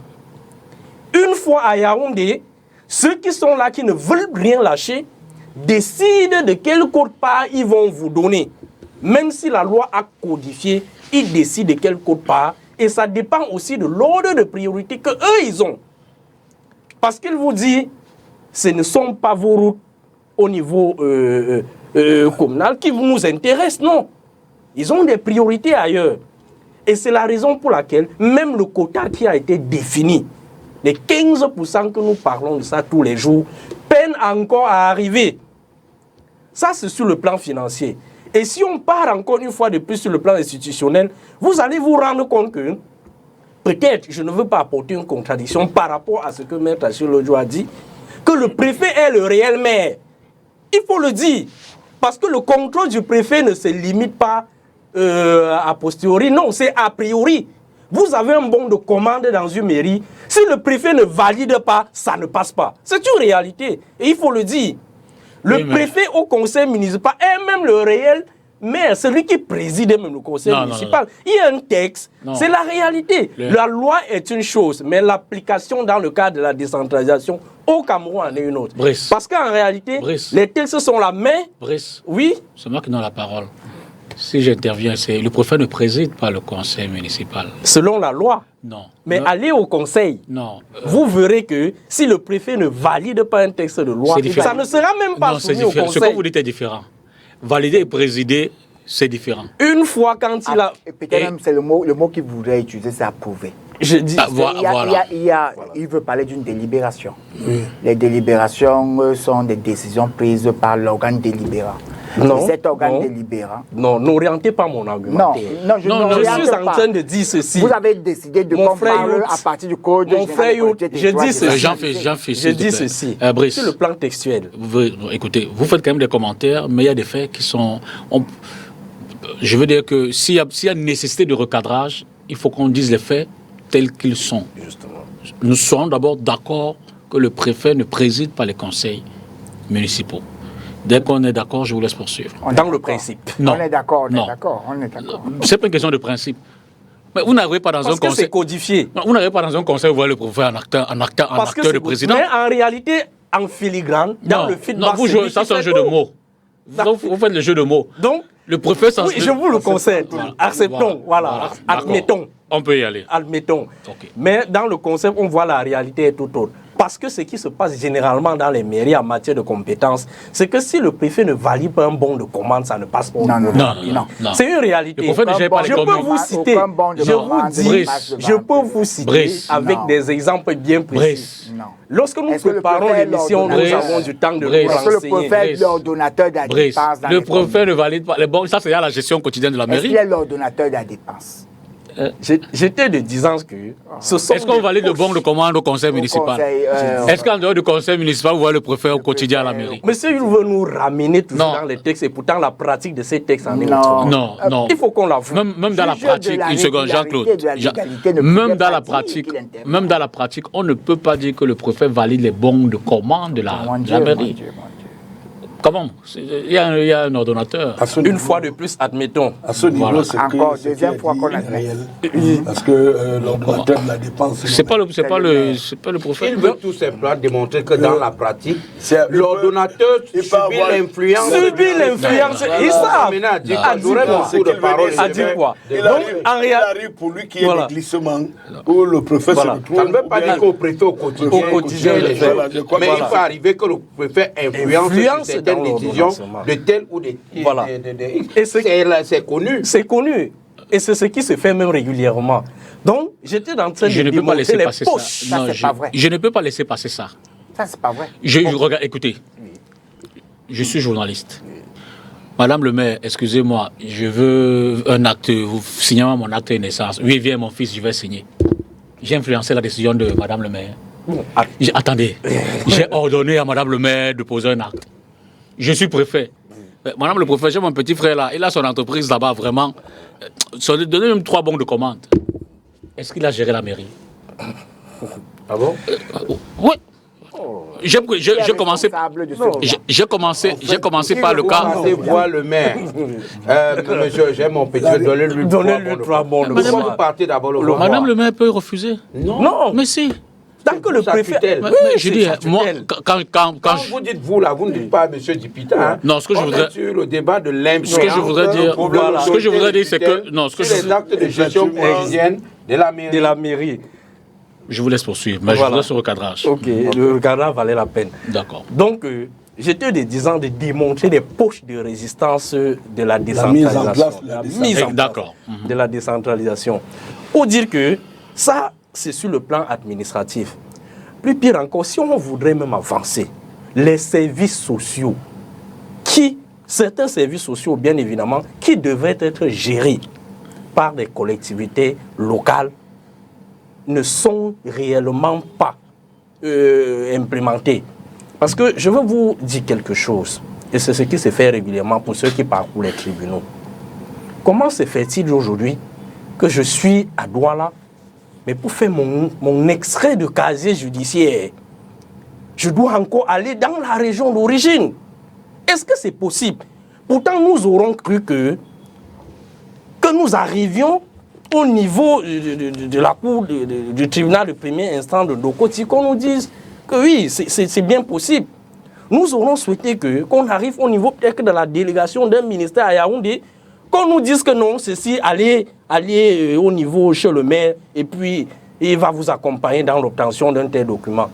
Une fois à Yaoundé, ceux qui sont là, qui ne veulent rien lâcher, décident de quelle quote-part ils vont vous donner. Même si la loi a codifié, ils décident de quelle quote-part. Et ça dépend aussi de l'ordre de priorité qu'eux, ils ont. Parce qu'il vous dit, ce ne sont pas vos routes au niveau communal qui nous intéressent, non. Ils ont des priorités ailleurs. Et c'est la raison pour laquelle même le quota qui a été défini, les 15% que nous parlons de ça tous les jours, peine encore à arriver. Ça, c'est sur le plan financier. Et si on part encore une fois de plus sur le plan institutionnel, vous allez vous rendre compte que, peut-être, je ne veux pas apporter une contradiction par rapport à ce que Maître Achille Lodjo a dit, que le préfet est le réel maire. Il faut le dire. Parce que le contrôle du préfet ne se limite pas a posteriori. Non, c'est a priori. Vous avez un bon de commande dans une mairie. Si le préfet ne valide pas, ça ne passe pas. C'est une réalité. Et il faut le dire. Le préfet au conseil municipal est même le réel maire, celui qui préside même le conseil municipal. Il y a un texte, c'est la réalité. La loi est une chose, mais l'application dans le cadre de la décentralisation au Cameroun en est une autre. Brice. Parce qu'en réalité, les textes sont là, mais... Brice, oui. c'est moi qui donne la parole. Si j'interviens, le préfet ne préside pas le conseil municipal. Selon la loi. Non. Mais allez au conseil. Non. Vous verrez que si le préfet ne valide pas un texte de loi, ça ne sera même pas soumis au conseil. Ce que vous dites est différent. Valider et présider, c'est différent. Une fois quand il a... Peut-être même c'est le mot qu'il voudrait utiliser, c'est approuver. Je dis... Il veut parler d'une délibération. Les délibérations sont des décisions prises par l'organe délibérant. Non, cet organe délibérant. Non, n'orientez pas mon argumentaire. Non, je suis en train de dire ceci. Vous avez décidé de comparer à partir du code. Mon frère, je dis ceci. Je dis ceci. Brice, sur le plan textuel. Écoutez, vous faites quand même des commentaires, mais il y a des faits qui sont... je veux dire que s'il y a nécessité de recadrage, il faut qu'on dise les faits tels qu'ils sont. Justement. Nous sommes d'abord d'accord que le préfet ne préside pas les conseils municipaux. Dès qu'on est d'accord, je vous laisse poursuivre. Dans le principe. Non. On est d'accord, on est d'accord. C'est pas une question de principe. Mais vous n'arrivez pas dans un conseil. Parce que c'est codifié. Vous n'arrivez pas dans un conseil où vous voyez le préfet en acteur de président. Mais en réalité, en filigrane, dans le feedback... Non, vous jouez, ça c'est un jeu de mots. Vous faites le jeu de mots. Donc, le préfet... Oui, je vous le concède. Acceptons, voilà. Admettons. On peut y aller. Admettons. Okay. Mais dans le concept, on voit la réalité est tout autre. Parce que ce qui se passe généralement dans les mairies en matière de compétences, c'est que si le préfet ne valide pas un bon de commande, ça ne passe pas. Non. C'est une réalité. Le préfet ne je peux vous citer, je peux vous citer avec des exemples bien précis. Lorsque nous préparons l'émission, nous avons du temps de nous renseigner. Est-ce que le préfet est l'ordonnateur de la dépense? Le préfet ne valide pas les bons. Ça, c'est la gestion quotidienne de la mairie. Est-ce qu'il est l'ordonnateur de la dépense? J'étais de 10 ans que ce sont Est-ce qu'on valide le bon de commande au conseil municipal? Est-ce qu'en dehors du conseil municipal, vous voyez le préfet au quotidien à la mairie? Monsieur, il veut nous ramener toujours Non. dans les textes et pourtant la pratique de ces textes en est Non. autrement. Non, non. Il faut qu'on l'avoue. Même dans la Juge de pratique, la une seconde, régularité, Jean-Claude. de la légalité, ne Même pouvait dans pas la dire pratique, qu'il intervient. même dans la pratique, on ne peut pas dire que le préfet valide les bons de commande de la, Mon de Dieu, la mon mairie. Dieu, mon Dieu. Comment? Il y a un ordonnateur. À ce Une niveau- fois de plus, admettons. À ce niveau, Voilà. c'est Encore que ce deuxième qui est fois dit qu'on est admet. réel. Parce que l'ordonnateur de la dépense... C'est pas le préfet. Il veut tout simplement démontrer que dans la pratique, c'est- l'ordonnateur il peut subit avoir- l'influence. Subit l'influence. Ils savent. Maintenant, a dit Ah, quoi? J'aurais dis quoi? beaucoup de paroles. A dit quoi? Il Donc, arrive, en il réalité, arrive pour lui qu'il y ait Voilà. des glissements où le préfet Voilà. se retrouve. Ça ne veut pas ou bien- dire qu'au préfet au quotidien, Au quotidien, les voilà, choses. de quoi- Mais voilà. il peut arriver que le préfet influence Influence sur certaines dans décisions l'ordonnancement. de tel ou de Voilà. Et ce- c'est connu. c'est connu. Et c'est ce qui se fait même régulièrement. Donc, j'étais en train Je de ne peux pas démontrer laisser les passer poches. ça. Ça, c'est pas vrai. Je ne peux pas laisser passer ça. Ça, c'est pas vrai. Regarde, écoutez, je suis journaliste. Madame le maire, excusez-moi, je veux un acte, vous signez mon acte de naissance. Oui, viens mon fils, je vais signer. J'ai influencé la décision de Madame le maire. Attendez, j'ai ordonné à Madame le maire de poser un acte. Je suis préfet. Madame le préfet, j'ai mon petit frère là, il a son entreprise là-bas, vraiment. Donnez même 3 bons de commande. Est-ce qu'il a géré la mairie? Ah bon? Oui. J'ai commencé. Responsable de ce J'ai commencé par le Vous cas. passez voir le maire. Monsieur, j'ai mon petit, donnez-lui Donnez-lui 3 bons de Pourquoi commande. vous partez d'abord le voir? Madame le maire peut refuser. Non, Mais si. tant que le sa préfet... tutelle. Mais, Oui, mais je c'est dis, sa moi, tutelle. Quand vous dites vous là, vous ne dites pas monsieur Dipita. Hein. Non, ce que je On voudrais- est sur le débat de l'influence. Ce que je voudrais dire- Voilà. ce que je voudrais dire, c'est que- non, ce que sur je- les actes de gestion quotidienne de la mairie. de la mairie. Je vous laisse poursuivre, mais je Voilà. voudrais ce recadrage. Ok, le regard valait la peine. D'accord. Donc, j'étais de 10 ans de démontrer les poches de résistance de la La mise en décentralisation. place de la mise en place D'accord. de la décentralisation. Pour dire que ça, c'est sur le plan administratif. Plus pire encore, si on voudrait même avancer, les services sociaux, certains services sociaux, bien évidemment, qui devraient être gérés par des collectivités locales, ne sont réellement pas implémentés. Parce que je veux vous dire quelque chose, et c'est ce qui se fait régulièrement pour ceux qui parcourent les tribunaux. Comment se fait-il aujourd'hui que je suis à Douala, mais pour faire mon extrait de casier judiciaire, je dois encore aller dans la région d'origine? Est-ce que c'est possible? Pourtant, nous aurons cru que nous arrivions au niveau de la cour du tribunal de première instance de Dokoti, qu'on nous dise que oui, c'est bien possible. Nous aurons souhaité qu'on arrive au niveau peut-être de la délégation d'un ministère à Yaoundé, qu'on nous dise que non, ceci, allez au niveau chez le maire, et puis il va vous accompagner dans l'obtention d'un tel document.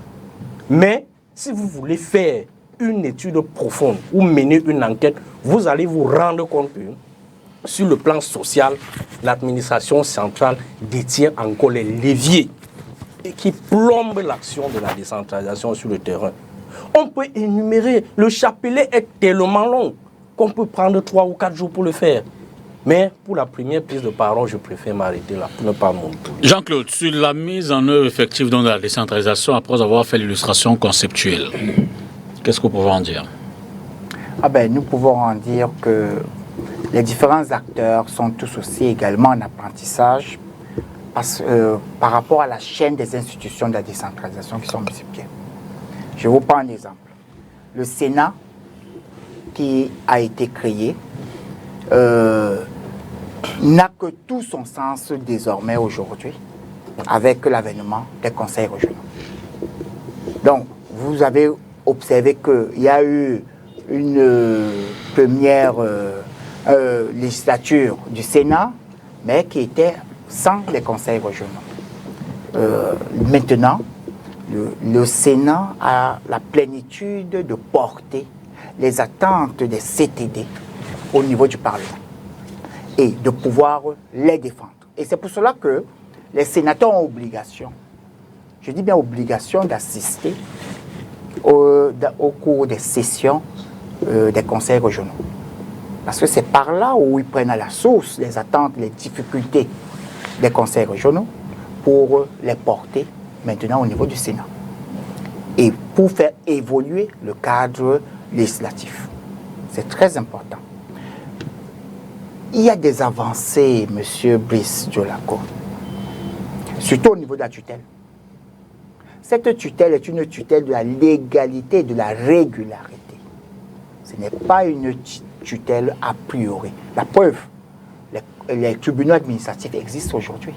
Mais si vous voulez faire une étude profonde ou mener une enquête, vous allez vous rendre compte que sur le plan social, l'administration centrale détient encore les leviers qui plombent l'action de la décentralisation sur le terrain. On peut énumérer, le chapelet est tellement long qu'on peut prendre 3 ou 4 jours pour le faire. Mais pour la première prise de parole, je préfère m'arrêter là pour ne pas monter. Jean-Claude, sur la mise en œuvre effective de la décentralisation, après avoir fait l'illustration conceptuelle, qu'est-ce que vous pouvez en dire? Nous pouvons en dire que les différents acteurs sont tous aussi également en apprentissage par rapport à la chaîne des institutions de la décentralisation qui sont multipliées. Je vous prends un exemple. Le Sénat, qui a été créé, n'a que tout son sens désormais aujourd'hui avec l'avènement des conseils régionaux. Donc, vous avez observé qu'il y a eu une première législature du Sénat, mais qui était sans les conseils régionaux. Maintenant, le Sénat a la plénitude de porter les attentes des CTD au niveau du Parlement et de pouvoir les défendre. Et c'est pour cela que les sénateurs ont obligation, je dis bien obligation, d'assister au cours des sessions des conseils régionaux. Parce que c'est par là où ils prennent à la source les attentes, les difficultés des conseils régionaux pour les porter maintenant au niveau du Sénat et pour faire évoluer le cadre législatif. C'est très important. Il y a des avancées, M. Brice Djolako, surtout au niveau de la tutelle. Cette tutelle est une tutelle de la légalité, de la régularité. Ce n'est pas une tutelle a priori. La preuve, les tribunaux administratifs existent aujourd'hui,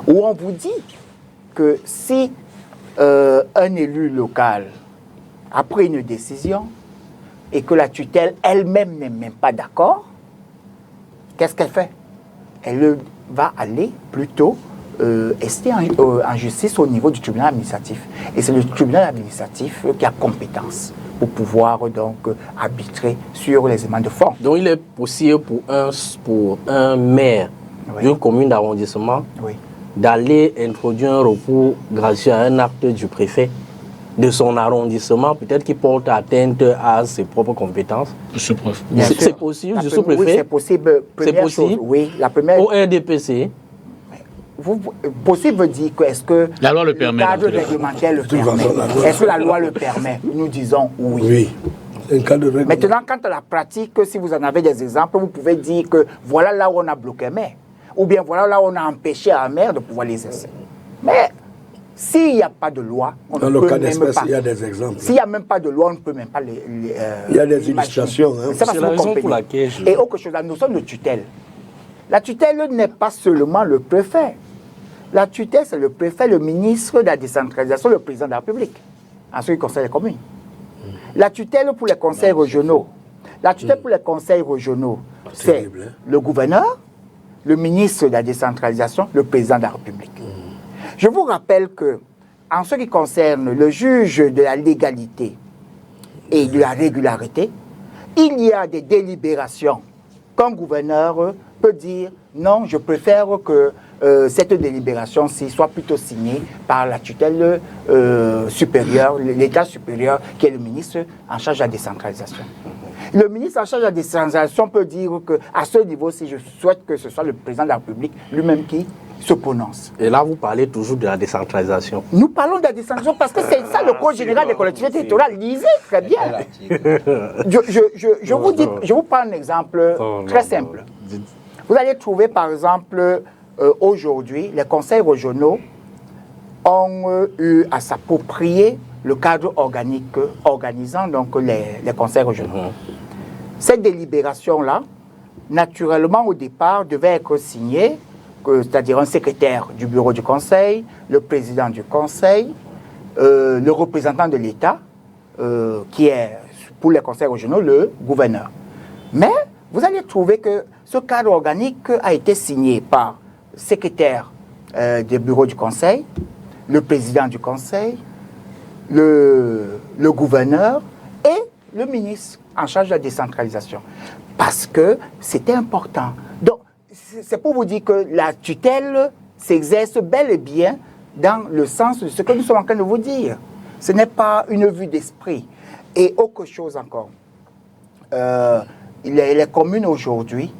où on vous dit que si un élu local a pris une décision et que la tutelle elle-même n'est même pas d'accord, qu'est-ce qu'elle fait? Elle va aller plutôt rester en justice au niveau du tribunal administratif. Et c'est le tribunal administratif qui a compétence pour pouvoir donc arbitrer sur les éléments de forme. Donc il est possible pour un maire d'une commune d'arrondissement d'aller introduire un recours grâce à un acte du préfet de son arrondissement, peut-être qu'il porte atteinte à ses propres compétences. C'est possible, du sous-préfet. Oui, c'est possible. C'est possible. Oui, la première. Au RDPC. Possible veut dire que est-ce que la loi le permet, le cadre réglementaire le permet? Est-ce que la loi le permet? Nous disons oui. Oui. Maintenant, quant à la pratique, si vous en avez des exemples, vous pouvez dire que voilà là où on a bloqué un maire. Ou bien voilà là où on a empêché un maire de pouvoir l'exercer. Mais s'il n'y a pas de loi, on dans ne le peut cas même d'espèce, pas. il y a des exemples. S'il n'y a même pas de loi, on ne peut même pas les il y a des illustrations. Hein. C'est la raison pour laquelle Et autre chose, la notion de tutelle. La tutelle n'est pas seulement le préfet. La tutelle, c'est le préfet, le ministre de la décentralisation, le président de la République, en ce qui concerne les communes. La tutelle pour les conseils régionaux. La tutelle pour les conseils régionaux, c'est le gouverneur, le ministre de la décentralisation, le président de la République. Je vous rappelle que, en ce qui concerne le juge de la légalité et de la régularité, il y a des délibérations qu'un gouverneur peut dire non, je préfère que cette délibération-ci soit plutôt signée par la tutelle supérieure, l'État supérieur, qui est le ministre en charge de la décentralisation. Le ministre en charge de la décentralisation peut dire qu'à ce niveau-ci, je souhaite que ce soit le président de la République lui-même qui se prononce. Et là, vous parlez toujours de la décentralisation. Nous parlons de la décentralisation parce que c'est ça le Code général des collectivités territoriales. Lisez très bien. Je vous prends un exemple très simple. Vous allez trouver, par exemple, aujourd'hui, les conseils régionaux ont eu à s'approprier le cadre organique organisant donc les conseils régionaux. Cette délibération-là, naturellement, au départ, devait être signée, c'est-à-dire un secrétaire du bureau du conseil, le président du conseil, le représentant de l'État, qui est, pour les conseils régionaux, le gouverneur. Mais vous allez trouver que ce cadre organique a été signé par le secrétaire du bureau du conseil, le président du conseil, le gouverneur et le ministre en charge de la décentralisation. Parce que c'était important. Donc, c'est pour vous dire que la tutelle s'exerce bel et bien dans le sens de ce que nous sommes en train de vous dire. Ce n'est pas une vue d'esprit. Et autre chose encore. Les communes aujourd'hui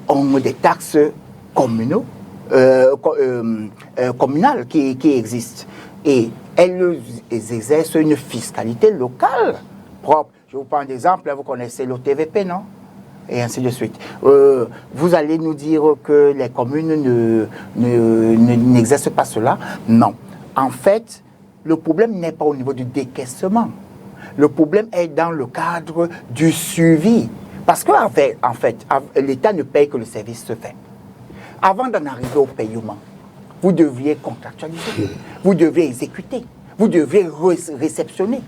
ont des taxes communales qui existent. Et elles exercent une fiscalité locale propre. Je vous prends un exemple, vous connaissez l'OTVP, non? Et ainsi de suite. Vous allez nous dire que les communes n'exercent pas cela? Non. En fait, le problème n'est pas au niveau du décaissement. Le problème est dans le cadre du suivi. Parce qu'en fait, l'État ne paye que le service se fait. Avant d'en arriver au paiement, vous devriez contractualiser, vous devriez exécuter, vous devriez réceptionner.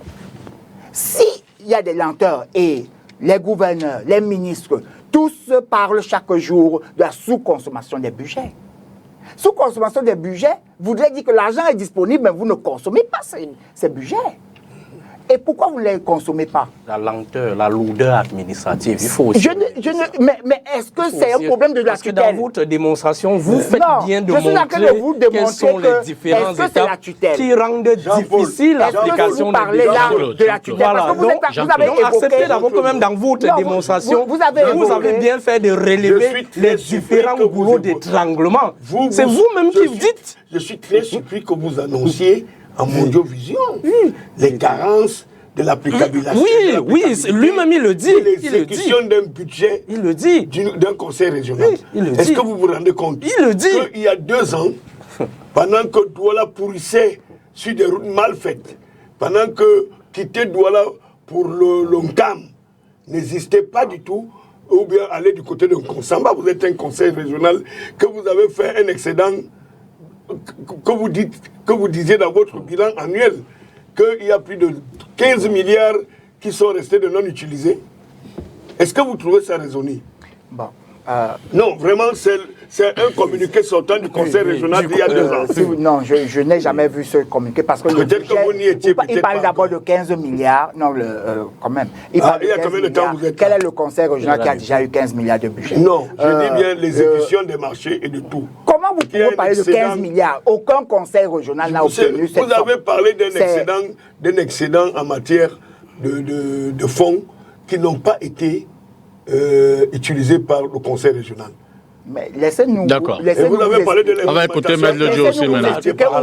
S'il y a des lenteurs et les gouverneurs, les ministres, tous parlent chaque jour de la sous-consommation des budgets. Sous-consommation des budgets voudrait dire que l'argent est disponible, mais vous ne consommez pas ces budgets. Et pourquoi vous ne les consommez pas? La lenteur, la lourdeur administrative, il faut aussi... Mais est-ce que c'est un problème de la tutelle? Parce que dans votre démonstration, vous faites bien de montrer quels sont les différents étapes qui rendent difficile l'application de la tutelle. Voilà, donc acceptez d'abord quand même dans votre démonstration, vous avez bien fait de relever les différents boulots d'étranglement. C'est vous-même qui vous dites. Je suis très surpris que vous annonciez en Mondiovision les carences de l'applicabilité. Oui, lui-même il le dit. L'exécution d'un budget, il le dit, d'un conseil régional. Est-ce que vous vous rendez compte qu'il y a 2 ans, pendant que Douala pourrissait sur des routes mal faites, pendant que quitter Douala pour le Longcam n'existait pas du tout, ou bien aller du côté de Konsamba, vous êtes un conseil régional, que vous avez fait un excédent que vous disiez dans votre bilan annuel qu'il y a plus de 15 milliards qui sont restés de non utilisés. Est-ce que vous trouvez ça raisonné? Bon, non, vraiment, c'est un communiqué sortant du conseil régional d'il y a 2 ans. Non, je n'ai jamais vu ce communiqué parce que peut-être que vous n'y étiez il parle d'abord de 15 milliards. Non, quand même. Il y a combien de temps vous êtes là? Quel est le conseil régional qui a déjà eu 15 milliards de budget? Non, je dis bien l'exécution des marchés et de tout. Comment vous pouvez parler de 15 milliards? Aucun conseil régional n'a obtenu cette somme. Vous avez parlé d'un excédent en matière de fonds qui n'ont pas été utilisés par le conseil régional. Mais laissez-nous. D'accord. Vous avez parlé de on va écouter Maître Lodjo aussi maintenant.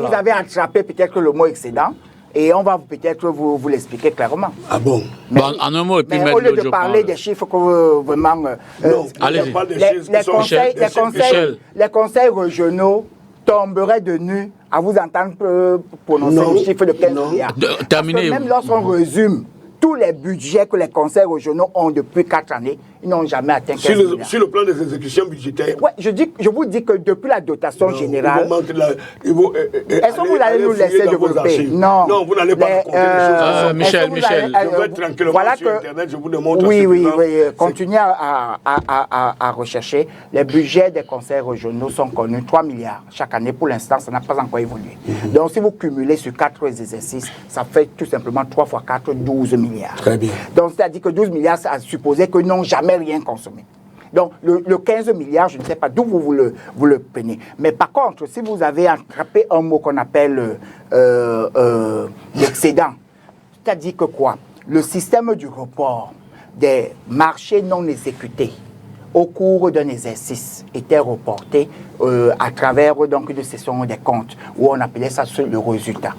Vous avez attrapé peut-être le mot excédent et on va peut-être vous l'expliquer clairement. Ah bon? Mais, bon, en un mot, et puis mais au lieu de parler des chiffres que vraiment... non, allez-y. Les conseils régionaux tomberaient de nu à vous entendre prononcer le chiffre de 15 milliards. Terminé. Même lorsqu'on résume tous les budgets que les conseils régionaux ont depuis 4 années, ils n'ont jamais atteint 15 milliards. Sur le plan des exécutions budgétaires. Ouais, je vous dis que depuis la dotation générale... Est-ce que vous allez nous laisser développer? Non. Non, vous n'allez pas compter Michel. Je vais tranquillement sur Internet, je vous demande... Oui, continuez à rechercher. Les budgets des conseils régionaux sont connus, 3 milliards chaque année. Pour l'instant, ça n'a pas encore évolué. Donc, si vous cumulez sur 4 exercices, ça fait tout simplement 3 fois 4, 12 milliards. Très bien. Donc, c'est-à-dire que 12 milliards, ça a supposé qu'ils n'ont jamais rien consommé. Donc, le 15 milliards, je ne sais pas d'où vous le prenez. Mais par contre, si vous avez attrapé un mot qu'on appelle l'excédent, c'est-à-dire que quoi? Le système du report des marchés non exécutés au cours d'un exercice était reporté à travers donc une session des comptes où on appelait ça le résultat.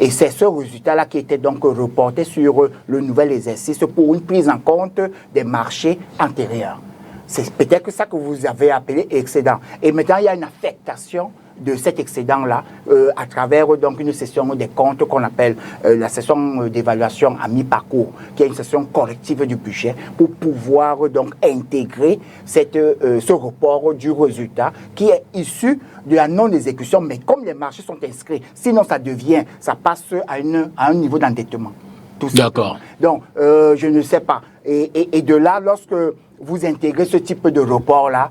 Et c'est ce résultat-là qui était donc reporté sur le nouvel exercice pour une prise en compte des marchés antérieurs. C'est peut-être ça que vous avez appelé excédent. Et maintenant, il y a une affectation de cet excédent-là à travers donc une session des comptes qu'on appelle la session d'évaluation à mi-parcours, qui est une session corrective du budget pour pouvoir donc intégrer ce report du résultat qui est issu de la non-exécution. Mais comme les marchés sont inscrits, sinon ça passe à un niveau d'endettement. D'accord. Donc, je ne sais pas. Et de là, lorsque vous intégrez ce type de report-là,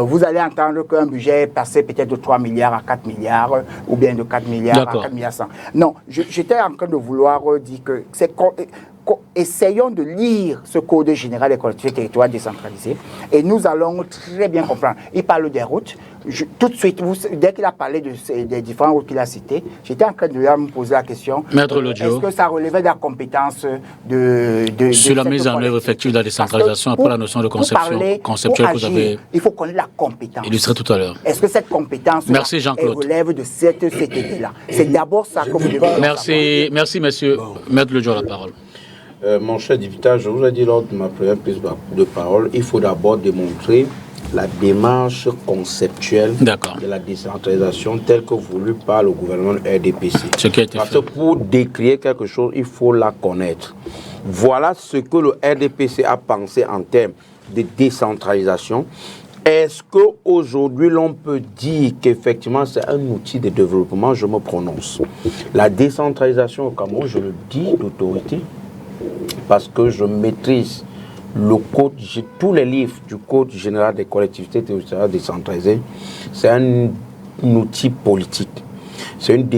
vous allez entendre qu'un budget est passé peut-être de 3 milliards à 4 milliards, ou bien de 4 milliards à 4 milliards 100. Non, j'étais en train de vouloir dire que essayons de lire ce Code général des collectivités territoriales décentralisées et nous allons très bien comprendre. Il parle des routes. Tout de suite, dès qu'il a parlé des différentes routes qu'il a citées, j'étais en train de me poser la question, est-ce que ça relevait de la compétence sur la mise en œuvre effective de la décentralisation, après la notion de conceptuelle que vous avez... Il faut connaître la compétence. Illustré tout à l'heure. Est-ce que cette compétence relève de cette idée-là? C'est d'abord ça que vous devez savoir. Merci, monsieur. Maître Lodjo, la parole. Mon cher député, je vous ai dit lors de ma première prise de parole, il faut d'abord démontrer la démarche conceptuelle de la décentralisation telle que voulue par le gouvernement RDPC. Parce que pour décrire quelque chose, il faut la connaître. Voilà ce que le RDPC a pensé en termes de décentralisation. Est-ce qu'aujourd'hui l'on peut dire qu'effectivement c'est un outil de développement? Je me prononce. La décentralisation au Cameroun, je le dis d'autorité, parce que je maîtrise le code, tous les livres du Code général des collectivités territoriales décentralisées. C'est un outil politique. C'est une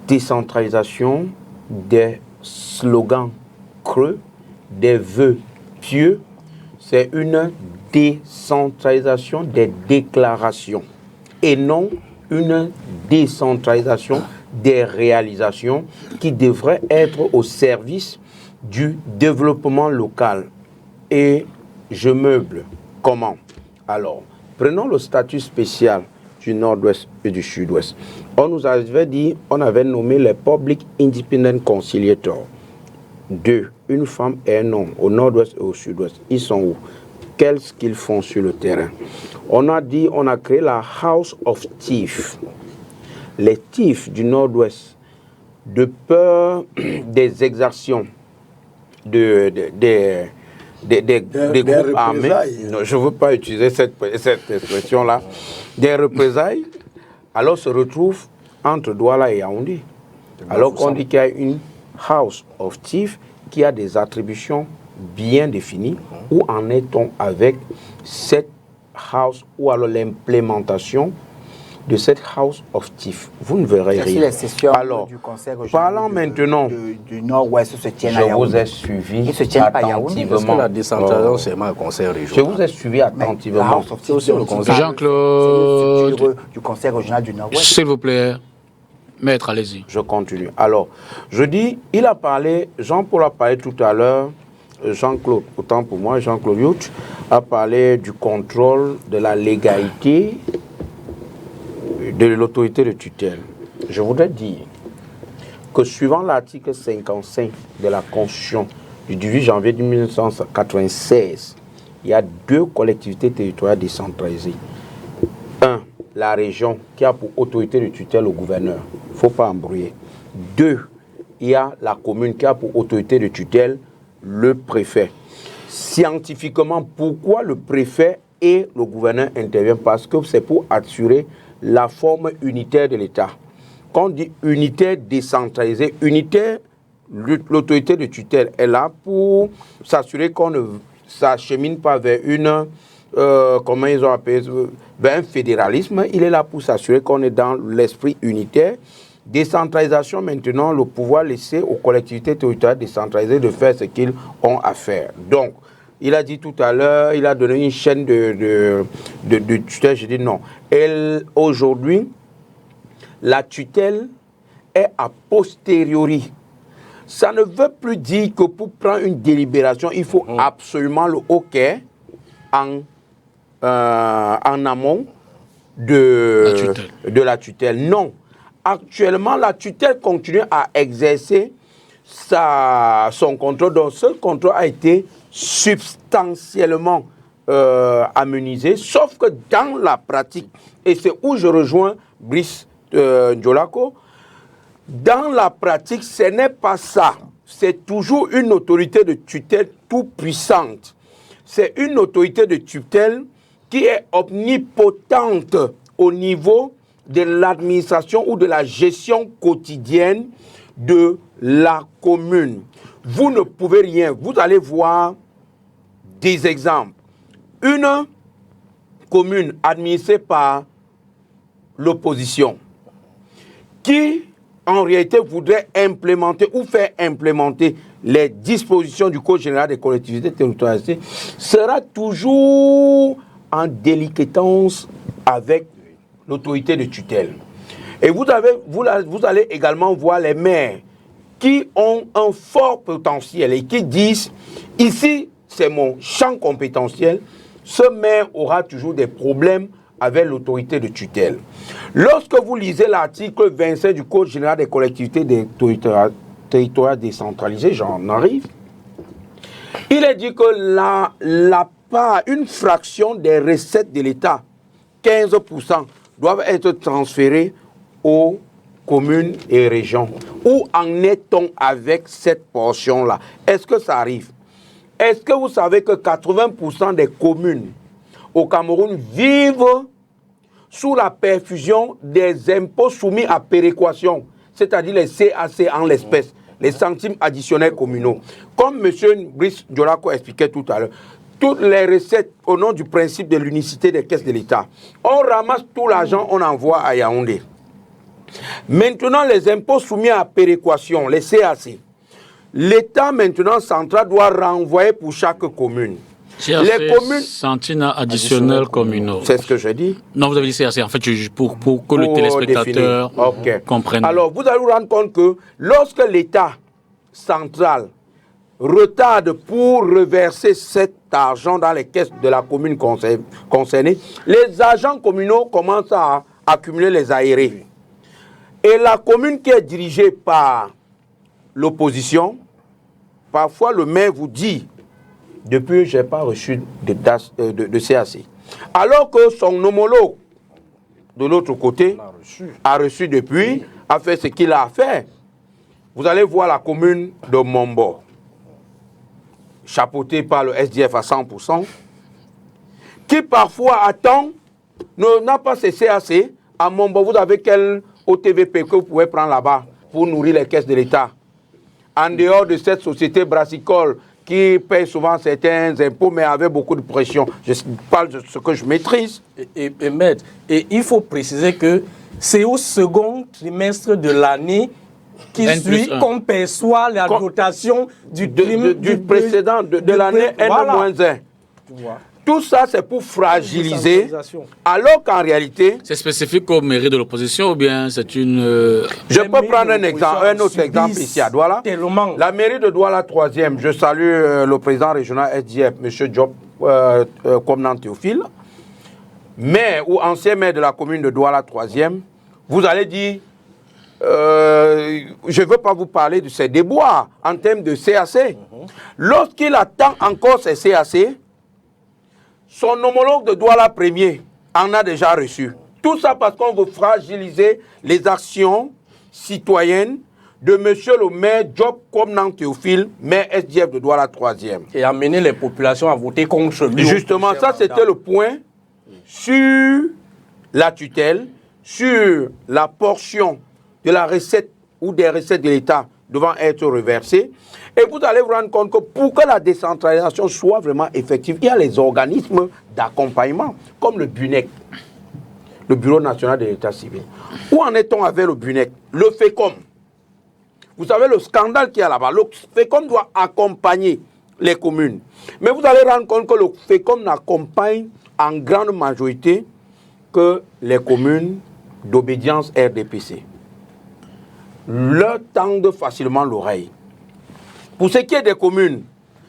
décentralisation des slogans creux, des vœux pieux, c'est une décentralisation des déclarations et non une décentralisation des réalisations qui devraient être au service du développement local. Et je meuble. Comment? Alors, prenons le statut spécial du Nord-Ouest et du Sud-Ouest. On nous avait dit, on avait nommé les Public Independent Conciliators. 2, une femme et un homme au Nord-Ouest et au Sud-Ouest. Ils sont où? Qu'est-ce qu'ils font sur le terrain? On a dit, on a créé la House of Thief. Les Thiefs du Nord-Ouest, de peur des exactions des groupes armés, non, je ne veux pas utiliser cette expression-là, des représailles, alors se retrouvent entre Douala et Yaoundé. Alors qu'on dit qu'il y a une House of Thief qui a des attributions bien définies. Où en est-on avec cette house ou alors l'implémentation de cette House of Thief? Vous ne verrez rien. Les sessions alors, du Conseil parlons maintenant du Nord-Ouest se tiennent à Je Yaoundé. vous ai suivi Parce que la décentralisation, c'est un conseil Je régional. vous ai suivi attentivement. C'est aussi le conseil. Jean-Claude, du Conseil régional du Nord-Ouest. s'il vous plaît, maître, allez-y. Je continue. Alors, je dis, il a parlé, Jean-Paul a parlé tout à l'heure, Jean-Claude, autant pour moi, Jean-Claude Youch a parlé du contrôle de la légalité de l'autorité de tutelle. Je voudrais dire que suivant l'article 55 de la Constitution du 18 janvier 1996, il y a 2 collectivités territoriales décentralisées. 1, la région qui a pour autorité de tutelle le gouverneur. Il ne faut pas embrouiller. 2, il y a la commune qui a pour autorité de tutelle le préfet. Scientifiquement, pourquoi le préfet et le gouverneur interviennent? Parce que c'est pour assurer la forme unitaire de l'État. Quand on dit unitaire décentralisée, unitaire, l'autorité de tutelle est là pour s'assurer qu'on ne s'achemine pas vers une, comment ils ont appelé, vers un fédéralisme. Il est là pour s'assurer qu'on est dans l'esprit unitaire. Décentralisation, maintenant, le pouvoir laissé aux collectivités territoriales décentralisées de faire ce qu'ils ont à faire. Donc, il a dit tout à l'heure, il a donné une chaîne de tutelle. Je dis non. Aujourd'hui, la tutelle est a posteriori. Ça ne veut plus dire que pour prendre une délibération, il faut absolument le OK en amont de la tutelle. Non. Actuellement, la tutelle continue à exercer son contrôle. Donc, ce contrôle a été substantiellement amenuisé, sauf que dans la pratique, et c'est où je rejoins Brice Ndiolako, dans la pratique, ce n'est pas ça. C'est toujours une autorité de tutelle tout puissante. C'est une autorité de tutelle qui est omnipotente au niveau de l'administration ou de la gestion quotidienne de la commune. Vous ne pouvez rien. Vous allez voir des exemples. Une commune administrée par l'opposition qui, en réalité, voudrait implémenter ou faire implémenter les dispositions du Code général des collectivités territoriales sera toujours en déliquescence avec l'autorité de tutelle. Et vous allez également voir les maires qui ont un fort potentiel et qui disent, ici, c'est mon champ compétentiel, ce maire aura toujours des problèmes avec l'autorité de tutelle. Lorsque vous lisez l'article 27 du Code général des collectivités territoriales décentralisées, j'en arrive, il est dit que la part, une fraction des recettes de l'État, 15%, doivent être transférées aux communes et régions. Où en est-on avec cette portion-là? Est-ce que ça arrive? Est-ce que vous savez que 80% des communes au Cameroun vivent sous la perfusion des impôts soumis à péréquation, c'est-à-dire les CAC en l'espèce, les centimes additionnels communaux? Comme M. Brice Ndiolako expliquait tout à l'heure, toutes les recettes au nom du principe de l'unicité des caisses de l'État, on ramasse tout l'argent, on envoie à Yaoundé. Maintenant, les impôts soumis à péréquation, les CAC, l'État maintenant central doit renvoyer pour chaque commune. Les communes centimes additionnels communaux. C'est ce que je dis. Non, vous avez dit CAC. En fait, pour que le téléspectateur comprenne. Alors, vous allez vous rendre compte que lorsque l'État central retarde pour reverser cet argent dans les caisses de la commune concernée, les agents communaux commencent à accumuler les aérés. Et la commune qui est dirigée par l'opposition, parfois le maire vous dit, depuis je n'ai pas reçu de CAC. Alors que son homologue de l'autre côté a reçu depuis, a fait ce qu'il a fait. Vous allez voir la commune de Mombo, chapeautée par le SDF à 100%, qui parfois attend, n'a pas ses CAC. À Mombo, vous avez quel OTVP que vous pouvez prendre là-bas pour nourrir les caisses de l'État? En dehors de cette société brassicole qui paye souvent certains impôts, mais avec beaucoup de pression. Je parle de ce que je maîtrise. Et maître, et il faut préciser que c'est au second trimestre de l'année qui suit qu'on perçoit la dotation du précédent, de l'année N-1. Tout ça, c'est pour fragiliser, alors qu'en réalité... C'est spécifique aux mairies de l'opposition ou bien c'est une... Je peux prendre un autre exemple ici à Douala. La mairie de Douala 3e, je salue le président régional SDF, M. Diop Komnan Théophile, maire ou ancien maire de la commune de Douala 3e, vous allez dire, je ne veux pas vous parler de ses déboires en termes de CAC. Lorsqu'il attend encore ses CAC, son homologue de Douala 1er en a déjà reçu. Tout ça parce qu'on veut fragiliser les actions citoyennes de M. le maire Diop Komnan Théophile, maire SDF de Douala 3e. Et amener les populations à voter contre lui. Justement, ça c'était le point sur la tutelle, sur la portion de la recette ou des recettes de l'État devant être reversées. Et vous allez vous rendre compte que pour que la décentralisation soit vraiment effective, il y a les organismes d'accompagnement, comme le BUNEC, le Bureau national de l'État civil. Où en est-on avec le BUNEC? Le FECOM. Vous savez le scandale qu'il y a là-bas. Le FECOM doit accompagner les communes. Mais vous allez rendre compte que le FECOM n'accompagne en grande majorité que les communes d'obédience RDPC. Leur tendent facilement l'oreille. Pour ce qui est des communes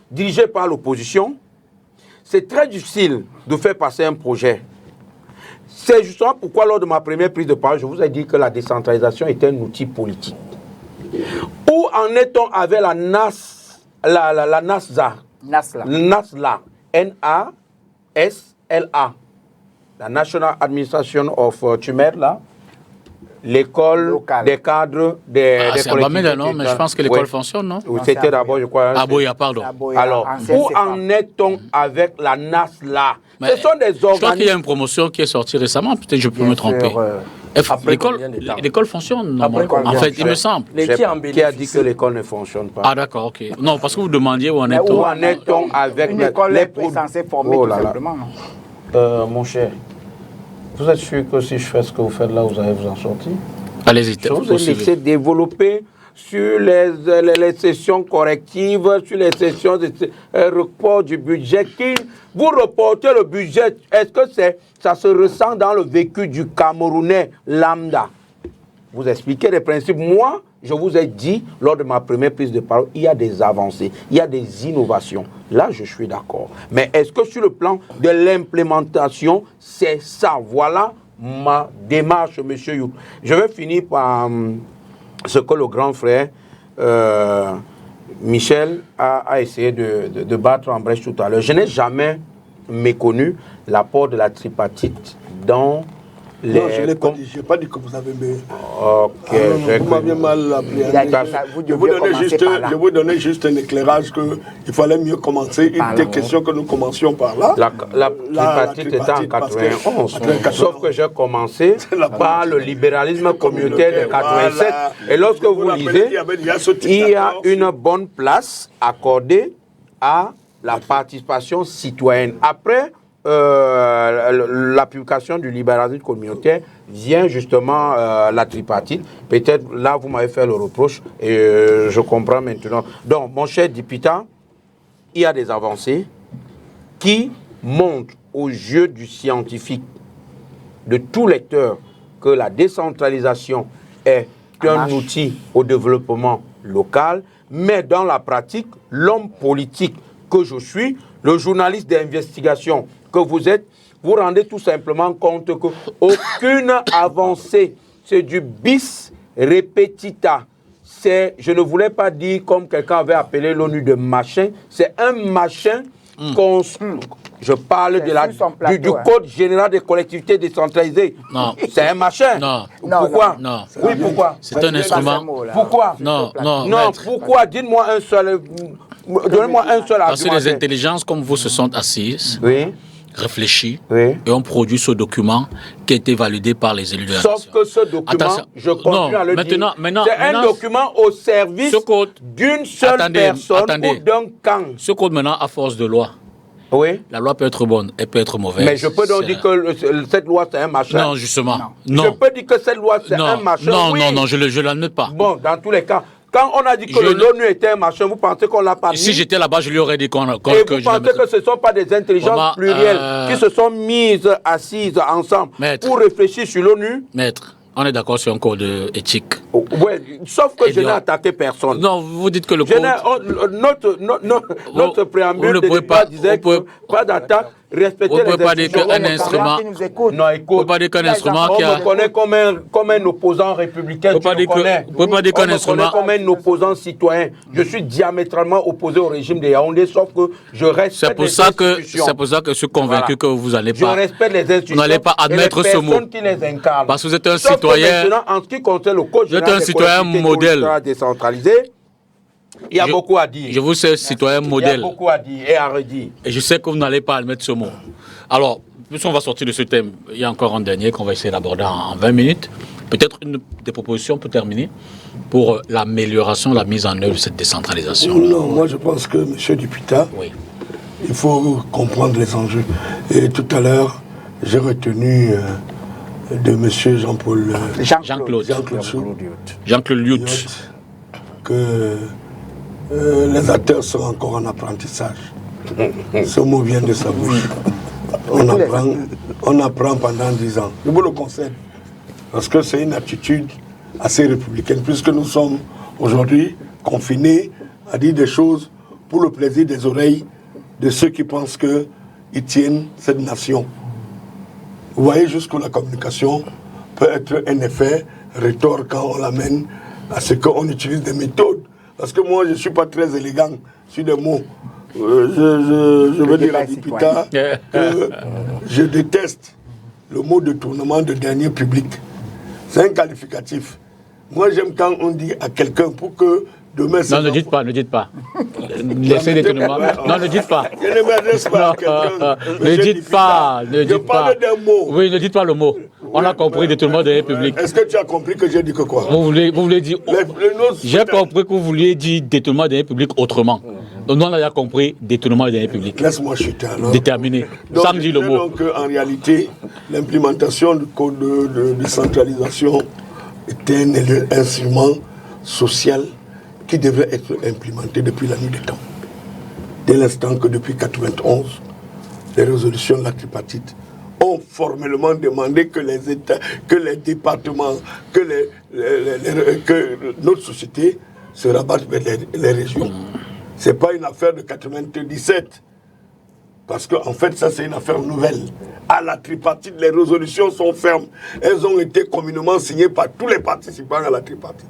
dirigées par l'opposition, c'est très difficile de faire passer un projet. C'est justement pourquoi, lors de ma première prise de parole, je vous ai dit que la décentralisation est un outil politique. Où en est-on avec la NASLA, N-A-S-L-A, la National Administration of Tumer, là, l'école des cadres des collectivités. Non, mais je pense que l'école fonctionne, non? C'était d'abord, je crois. Aboya, pardon. Alors, où en est-on avec la NASLA? Ce sont des organismes... Je crois qu'il y a une promotion qui est sortie récemment, peut-être je peux me tromper. L'école fonctionne, non? En fait, il me semble. Qui a dit que l'école ne fonctionne pas? Ah d'accord, ok. Non, parce que vous demandiez où en est-on. Où en est-on avec une école est censée former tout simplement, non? Mon cher, vous êtes sûr que si je fais ce que vous faites là, vous allez vous en sortir? Allez-y, je vous ai laissé développer sur les sessions correctives, sur les sessions de report du budget. Vous reportez le budget, est-ce que ça se ressent dans le vécu du Camerounais lambda? Vous expliquez les principes. Moi, je vous ai dit, lors de ma première prise de parole, il y a des avancées, il y a des innovations. Là, je suis d'accord. Mais est-ce que sur le plan de l'implémentation, c'est ça? Voilà ma démarche, monsieur Yout. Je vais finir par ce que le grand frère Michel a essayé de battre en brèche tout à l'heure. Je n'ai jamais méconnu l'apport de la tripartite dans les... Non, je n'ai pas dit. Je n'ai pas dit que vous avez mis... Ok. Vous m'aviez mal appréhendé. Je vous donnais juste un éclairage qu'il fallait mieux commencer. Il était question que nous commencions par là. La tripartite était en 91. Sauf que j'ai commencé par le libéralisme communautaire de 87. Et lorsque vous lisez, il y a une bonne place accordée à la participation citoyenne. Après la publication du libéralisme communautaire vient justement la tripartite. Peut-être là, vous m'avez fait le reproche et je comprends maintenant. Donc, mon cher Dipita, il y a des avancées qui montrent aux yeux du scientifique, de tout lecteur, que la décentralisation est un outil au développement local, mais dans la pratique, l'homme politique que je suis, le journaliste d'investigation que vous êtes, vous rendez tout simplement compte qu'aucune avancée, c'est du bis repetita. Je ne voulais pas dire comme quelqu'un avait appelé l'ONU de machin, c'est un machin je parle du Code général des collectivités décentralisées. Non. C'est un machin. Non. Pourquoi? Non. Oui, pourquoi? C'est un instrument. Pourquoi? Non, pourquoi? Dites-moi un seul. Donnez-moi un seul argument. Parce que les intelligences comme vous se sont assises, réfléchies, et ont produit ce document qui a été validé par les élus de la nation. Sauf que ce document, je continue à le dire, c'est un document au service d'une seule personne ou d'un camp. Ce code maintenant, à force de loi, la loi peut être bonne, elle peut être mauvaise. Mais je peux donc dire que cette loi, c'est un machin. Non, justement. Non. Je peux dire que cette loi, c'est un machin. Non, je ne l'admets pas. Bon, dans tous les cas, quand on a dit que l'ONU était un machin, vous pensez qu'on l'a pas mis? Si j'étais là-bas, je lui aurais dit qu'on... Et vous pensez que ce ne sont pas des intelligences plurielles qui se sont assises ensemble pour réfléchir sur l'ONU? Maître, on est d'accord sur un code éthique. Oui, sauf que je n'ai attaqué personne. Non, vous dites que le code... Notre préambule de débat disait que pas d'attaque, respecter les instruments. Non, écoute, on ne peut pas dire qu'un instrument qui a... On me connaît comme un opposant républicain, tu me connais. On ne peut pas dire qu'un instrument... On me connaît comme un opposant citoyen. Je suis diamétralement opposé au régime de Yaoundé, sauf que je respecte les institutions. C'est pour ça que je suis convaincu que vous n'allez pas... Je respecte les institutions. Vous n'allez pas admettre ce mot. Qui les incarnent. Parce que vous êtes un citoyen... Maintenant, en ce qui concerne le code général des collectivités modèle décentralisé, il y a beaucoup à dire. Je vous sais citoyen modèle. Il y a beaucoup à dire et à redire. Et je sais que vous n'allez pas admettre ce mot. Alors, puisqu'on va sortir de ce thème, il y a encore un dernier qu'on va essayer d'aborder en 20 minutes. Peut-être une des propositions pour terminer, pour l'amélioration, la mise en œuvre de cette décentralisation. Non, moi je pense que M. Dipita, il faut comprendre les enjeux. Et tout à l'heure, j'ai retenu de M. Jean-Claude Lyout que les acteurs sont encore en apprentissage. Ce mot vient de sa bouche. On apprend pendant 10 ans. Je vous le concède. Parce que c'est une attitude assez républicaine, puisque nous sommes aujourd'hui confinés à dire des choses pour le plaisir des oreilles de ceux qui pensent qu'ils tiennent cette nation. Vous voyez jusqu'où la communication peut être un effet rhétorique quand on l'amène à ce qu'on utilise des méthodes. Parce que moi, je ne suis pas très élégant sur des mots. Je veux dire à Dipita que je déteste le mot détournement de dernier public. C'est un qualificatif. Moi, j'aime quand on dit à quelqu'un pour que demain... Non, ne dites pas. Laissez détournement. Non, ne dites pas. Je ne m'adresse pas à quelqu'un. Ne dites pas. Je parle d'un mot. Oui, ne dites pas le mot. On a compris détournement de public. Est-ce que tu as compris que j'ai dit que quoi? Vous voulez dire... J'ai compris que vous vouliez dire détournement de public autrement. Donc nous, on a compris détournement de public. Laisse-moi chuter alors. Déterminé. Sans dire le mot. Donc, en réalité, l'implémentation du code de décentralisation est un instrument social qui devrait être implémenté depuis la nuit des temps. Dès l'instant que depuis 1991, les résolutions de la tripartite ont formellement demandé que les États, que les départements, que notre société se rabatte vers les régions. Ce n'est pas une affaire de 1997. Parce qu'en fait, ça, c'est une affaire nouvelle. À la tripartite, les résolutions sont fermes. Elles ont été communément signées par tous les participants à la tripartite.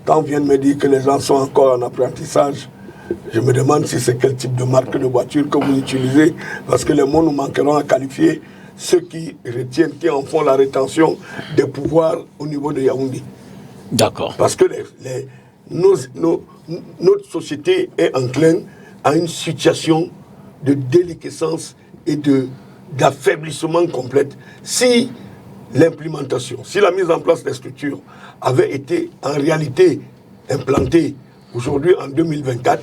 Quand on vient de me dire que les gens sont encore en apprentissage, je me demande si c'est quel type de marque de voiture que vous utilisez, parce que les mots nous manqueront à qualifier ceux qui retiennent, qui en font la rétention des pouvoirs au niveau de Yaoundé. D'accord. Parce que notre société est encline à une situation de déliquescence et d'affaiblissement complète. Si l'implémentation, si la mise en place des structures avait été en réalité implantée aujourd'hui en 2024,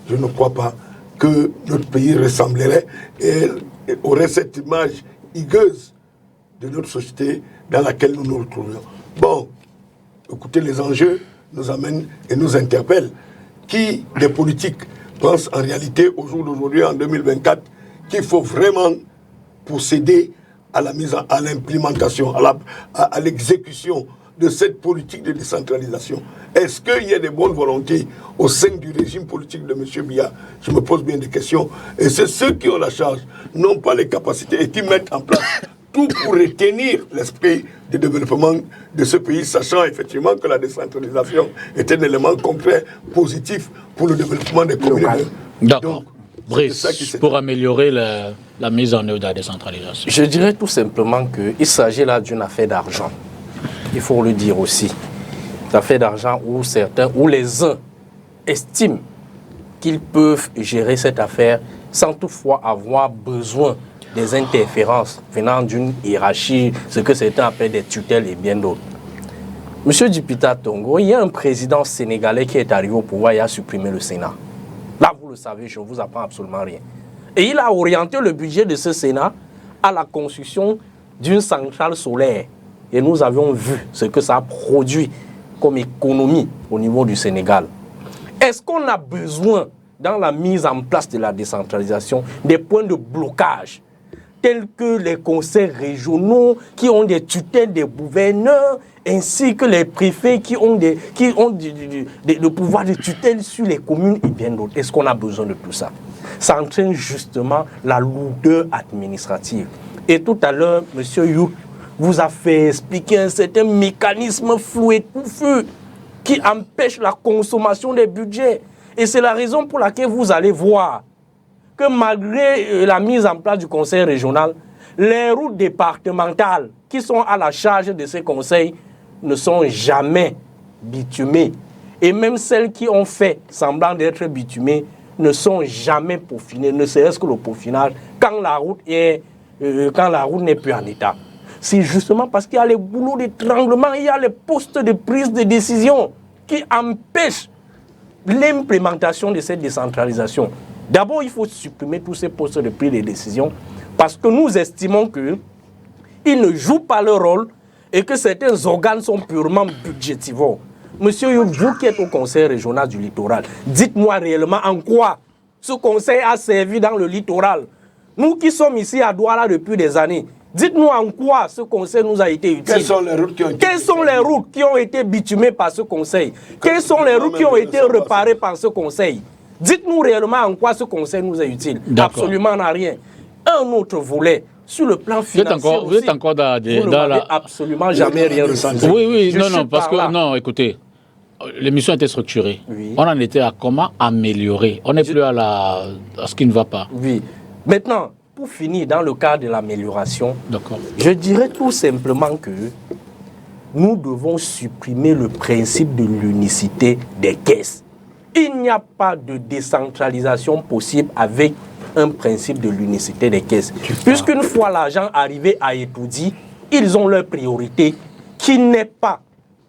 je ne crois pas que notre pays ressemblerait. Et aurait cette image higueuse de notre société dans laquelle nous nous retrouvions. Bon, écoutez, les enjeux nous amènent et nous interpellent. Qui des politiques pensent en réalité au jour d'aujourd'hui, en 2024, qu'il faut vraiment procéder à l'implémentation, à l'exécution de cette politique de décentralisation? Est-ce qu'il y a des bonnes volontés au sein du régime politique de M. Biya? Je me pose bien des questions. Et c'est ceux qui ont la charge, n'ont pas les capacités et qui mettent en place tout pour retenir l'esprit de développement de ce pays, sachant effectivement que la décentralisation est un élément concret, positif pour le développement des communautés. D'accord. Brice, pour améliorer la mise en œuvre de la décentralisation. Je dirais tout simplement qu'il s'agit là d'une affaire d'argent. Il faut le dire aussi. Une affaire d'argent où les uns estiment qu'ils peuvent gérer cette affaire sans toutefois avoir besoin des interférences venant d'une hiérarchie, ce que certains appellent des tutelles et bien d'autres. Monsieur Dipita Tongo, il y a un président sénégalais qui est arrivé au pouvoir et a supprimé le Sénat. Là, vous le savez, je ne vous apprends absolument rien. Et il a orienté le budget de ce Sénat à la construction d'une centrale solaire. Et nous avions vu ce que ça a produit comme économie au niveau du Sénégal. Est-ce qu'on a besoin, dans la mise en place de la décentralisation, des points de blocage tels que les conseils régionaux qui ont des tutelles des gouverneurs, ainsi que les préfets qui ont le pouvoir de tutelle sur les communes et bien d'autres? Est-ce qu'on a besoin de tout ça? Ça entraîne justement la lourdeur administrative. Et tout à l'heure, M. Youk vous a fait expliquer un certain mécanisme flou et touffu qui empêche la consommation des budgets. Et c'est la raison pour laquelle vous allez voir que malgré la mise en place du conseil régional, les routes départementales qui sont à la charge de ces conseils ne sont jamais bitumées. Et même celles qui ont fait semblant d'être bitumées ne sont jamais peaufinées, ne serait-ce que le peaufinage, quand la route n'est plus en état. C'est justement parce qu'il y a les boulots d'étranglement, il y a les postes de prise de décision qui empêchent l'implémentation de cette décentralisation. D'abord, il faut supprimer tous ces postes de prise de décision parce que nous estimons qu'ils ne jouent pas leur rôle et que certains organes sont purement budgétivores. Monsieur, vous qui êtes au conseil régional du littoral, dites-moi réellement en quoi ce conseil a servi dans le littoral. Nous qui sommes ici à Douala depuis des années, dites-nous en quoi ce conseil nous a été utile. Quelles sont les routes qui ont été bitumées par ce conseil? Quelles sont les routes qui ont été réparées par ce conseil? Dites-nous réellement en quoi ce conseil nous est utile. Absolument en rien. Un autre volet, sur le plan financier vous êtes encore dans la... absolument jamais rien ressenti. Oui, non, parce que, non, écoutez, l'émission était structurée. Oui. On en était à comment améliorer. On n'est plus à ce qui ne va pas. Oui. Maintenant, pour finir, dans le cadre de l'amélioration, je dirais tout simplement que nous devons supprimer le principe de l'unicité des caisses. Il n'y a pas de décentralisation possible avec un principe de l'unicité des caisses. Puisqu'une fois l'argent arrivé à Etoudi, ils ont leur priorité qui n'est pas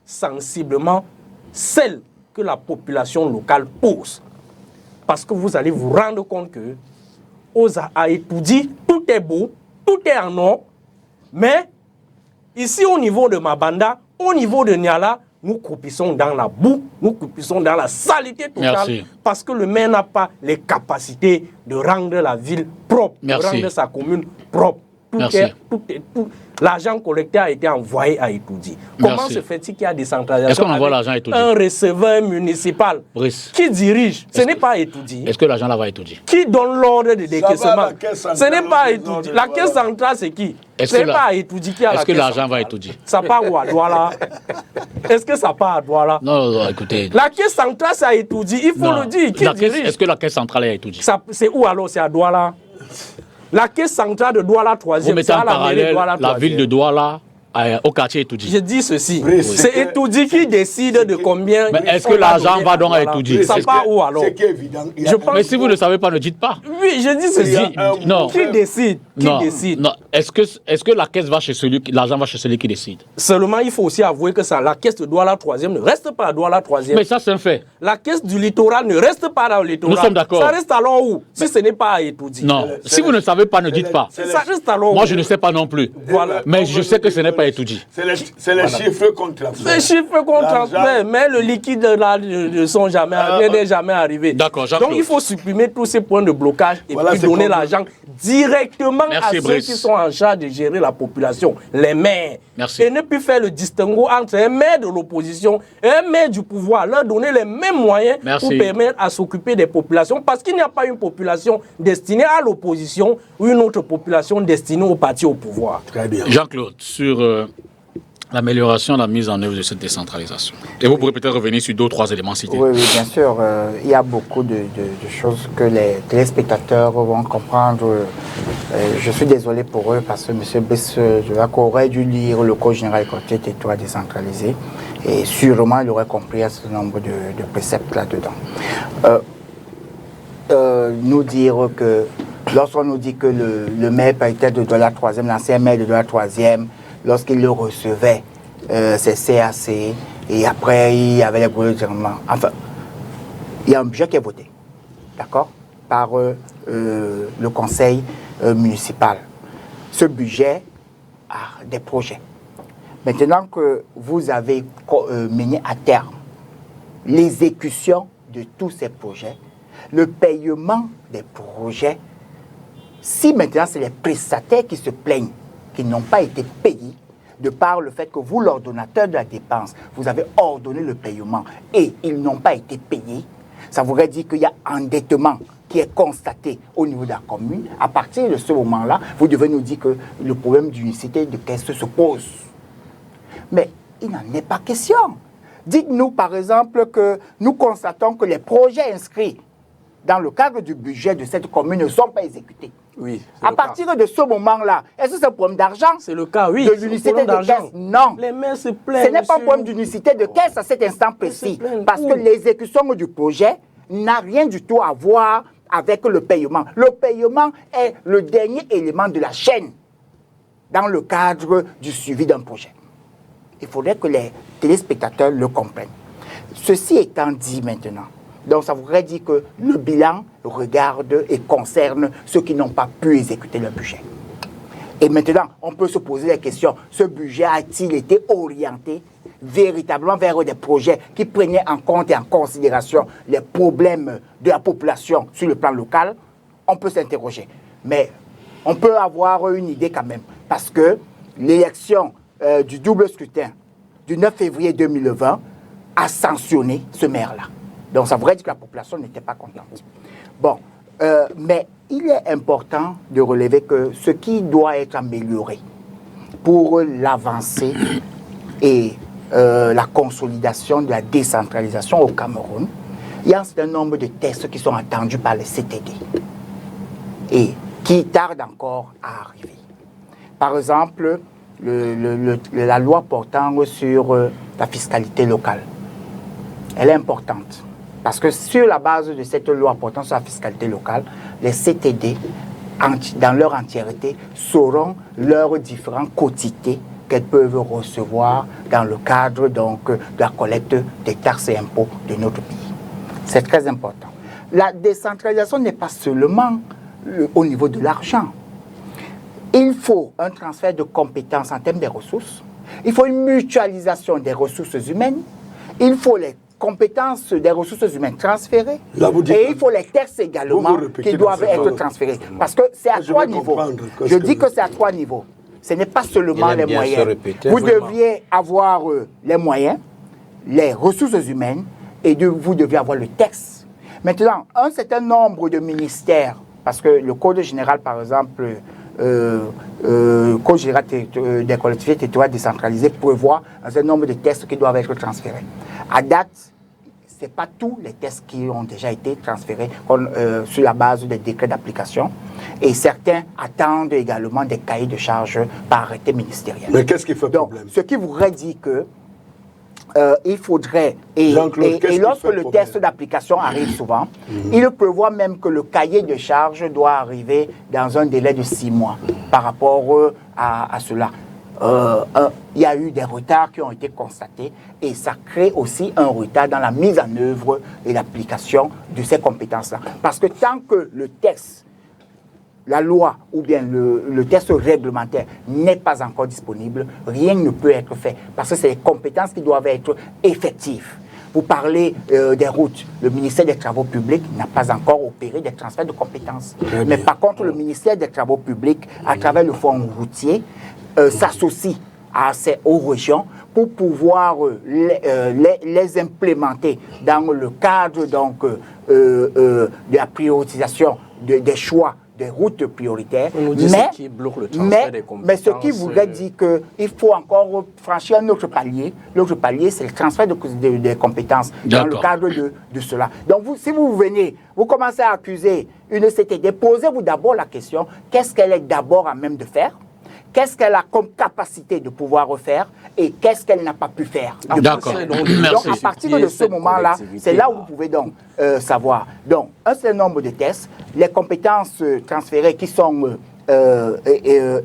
sensiblement celle que la population locale pose. Parce que vous allez vous rendre compte que à Etoudi, tout est beau, tout est en or, mais ici au niveau de Mabanda, au niveau de Niala, nous croupissons dans la boue, nous croupissons dans la saleté totale parce que le maire n'a pas les capacités de rendre la ville propre, de rendre sa commune propre. L'argent collecté a été envoyé à Etoudi. Comment se fait-il qu'il y a des centralisations? Est-ce qu'on envoie l'argent à Etoudi? Un receveur municipal qui dirige, ce n'est pas Etoudi. Est-ce que l'argent là va à Etoudi? Qui donne l'ordre de décaissement? Ce n'est pas Etoudi. La caisse centrale, c'est qui? Ce n'est pas Etoudi qui a la caisse centrale. Est-ce que l'argent va à Etoudi? Ça part où, à Douala? Est-ce que ça part à Douala? Non, écoutez. La caisse centrale, c'est à Etoudi. Il faut le dire. Qui dirige? Est-ce que la caisse centrale est à Etoudi? C'est où alors? C'est à Douala? La caisse centrale de Douala 3e. Vous mettez en parallèle la ville de Douala au quartier Etoudi. Je dis ceci. Oui, C'est Etoudi qui décide de combien. Mais est-ce que l'argent va donc à Etoudi? Ça part où alors? C'est évident. Mais si vous ne savez pas, ne dites pas. Oui, je dis ceci. Non. Qui décide? Qui décide? Non. Est-ce que la caisse va chez l'argent va chez celui qui décide? Seulement, il faut aussi avouer que la caisse de Douala 3e ne reste pas à Douala 3e. Mais ça, c'est un fait. La caisse du littoral ne reste pas dans le littoral. Nous sommes d'accord. Ça reste alors où? Si ce n'est pas à Etoudi. Non. Si vous ne savez pas, ne dites pas. Ça reste alors où? Moi, je ne sais pas non plus. Voilà. Mais je sais que ce n'est pas Etoudi. C'est les chiffres qu'on transfère. Les chiffres qu'on transmet, mais le liquide là ne sont jamais, n'est jamais arrivé. D'accord, Jean-Claude. Donc il faut supprimer tous ces points de blocage et Voilà, puis c'est donner comme- l'argent directement Merci, à ceux Brice. qui sont en charge de gérer la population, les maires. Merci. Et ne plus faire le distinguo entre un maire de l'opposition et un maire du pouvoir, leur donner les mêmes moyens Merci. pour permettre à s'occuper des populations, parce qu'il n'y a pas une population destinée à l'opposition ou une autre population destinée au parti au pouvoir. Très bien. Jean-Claude, sur l'amélioration, la mise en œuvre de cette décentralisation. Et vous pourrez peut-être revenir sur 2 ou 3 éléments cités. Oui, oui, bien sûr. Il y a beaucoup de choses que les téléspectateurs vont comprendre. Je suis désolé pour eux parce que M. Brice aurait dû lire le Code général côté territoire décentralisé et sûrement il aurait compris un certain nombre de préceptes là-dedans. Nous dire que lorsqu'on nous dit que le maire paritaire de Douala 3e, l'ancien maire de Douala 3e, lorsqu'il le recevait, c'est CAC, et après il y avait les gouvernements. Enfin, il y a un budget qui est voté, d'accord, par le conseil municipal. Ce budget a des projets. Maintenant que vous avez mené à terme l'exécution de tous ces projets, le paiement des projets, si maintenant c'est les prestataires qui se plaignent, qui n'ont pas été payés, de par le fait que vous, l'ordonnateur de la dépense, vous avez ordonné le paiement et ils n'ont pas été payés, ça voudrait dire qu'il y a endettement qui est constaté au niveau de la commune. À partir de ce moment-là, vous devez nous dire que le problème d'unicité de caisse se pose. Mais il n'en est pas question. Dites-nous, par exemple, que nous constatons que les projets inscrits dans le cadre du budget de cette commune ne sont pas exécutés. Oui. À partir de ce moment-là, est-ce que c'est un problème d'argent? C'est le cas, oui. De l'unicité de caisse? Non. Les maires se plaignent. Ce n'est pas un monsieur. problème d'unicité de caisse à cet instant précis. Parce que l'exécution du projet n'a rien du tout à voir avec le paiement. Le paiement est le dernier élément de la chaîne dans le cadre du suivi d'un projet. Il faudrait que les téléspectateurs le comprennent. Ceci étant dit maintenant, donc ça voudrait dire que le bilan regarde et concerne ceux qui n'ont pas pu exécuter le budget. Et maintenant, on peut se poser la question, ce budget a-t-il été orienté véritablement vers des projets qui prenaient en compte et en considération les problèmes de la population sur le plan local? On peut s'interroger. Mais on peut avoir une idée quand même, parce que l'élection du double scrutin du 9 février 2020 a sanctionné ce maire-là. Donc ça voudrait dire que la population n'était pas contente. Bon, mais il est important de relever que ce qui doit être amélioré pour l'avancée et la consolidation de la décentralisation au Cameroun, il y a un certain nombre de textes qui sont attendus par les CTD et qui tardent encore à arriver. Par exemple, la loi portant sur la fiscalité locale, elle est importante. Parce que sur la base de cette loi portant sur la fiscalité locale, les CTD, dans leur entièreté, sauront leurs différents quotités qu'elles peuvent recevoir dans le cadre donc, de la collecte des taxes et impôts de notre pays. C'est très important. La décentralisation n'est pas seulement au niveau de l'argent. Il faut un transfert de compétences en termes des ressources. Il faut une mutualisation des ressources humaines. Il faut les compétences des ressources humaines transférées. Là, vous dites, et il faut les textes également qui doivent être transférés. Parce que c'est à 3 niveaux. Je dis que c'est à 3 niveaux. Ce n'est pas seulement les moyens. Vous deviez avoir les moyens, les ressources humaines, et vous deviez avoir le texte. Maintenant, un certain nombre de ministères, parce que le Code général, par exemple, Code général des collectivités territoriales décentralisées prévoit un certain nombre de textes qui doivent être transférés. À date, ce n'est pas tous les tests qui ont déjà été transférés sur la base des décrets d'application. Et certains attendent également des cahiers de charges par arrêté ministériel. Mais qu'est-ce qui fait Donc, problème? ce qui voudrait dire que il faudrait, et lorsque le test d'application arrive souvent, il prévoit même que le cahier de charge doit arriver dans un délai de 6 mois par rapport à cela. Il y a eu des retards qui ont été constatés et ça crée aussi un retard dans la mise en œuvre et l'application de ces compétences-là. Parce que tant que le test, la loi ou bien le test réglementaire n'est pas encore disponible, rien ne peut être fait parce que c'est les compétences qui doivent être effectives. Vous parlez des routes. Le ministère des Travaux publics n'a pas encore opéré des transferts de compétences. Mais par contre, le ministère des Travaux publics, à travers le fonds routier, s'associe aux régions pour pouvoir les implémenter dans le cadre donc, de la prioritisation des choix des routes prioritaires. Mais ce qui voudrait dire qu'il faut encore franchir un autre palier. L'autre palier, c'est le transfert de compétences dans le cadre de cela. Donc, si vous venez, vous commencez à accuser une CTD, posez-vous d'abord la question, qu'est-ce qu'elle est d'abord à même de faire? Qu'est-ce qu'elle a comme capacité de pouvoir refaire et qu'est-ce qu'elle n'a pas pu faire. D'accord. Donc, à partir de ce moment-là, c'est là où vous pouvez donc savoir. Donc, un certain nombre de tests, les compétences transférées qui sont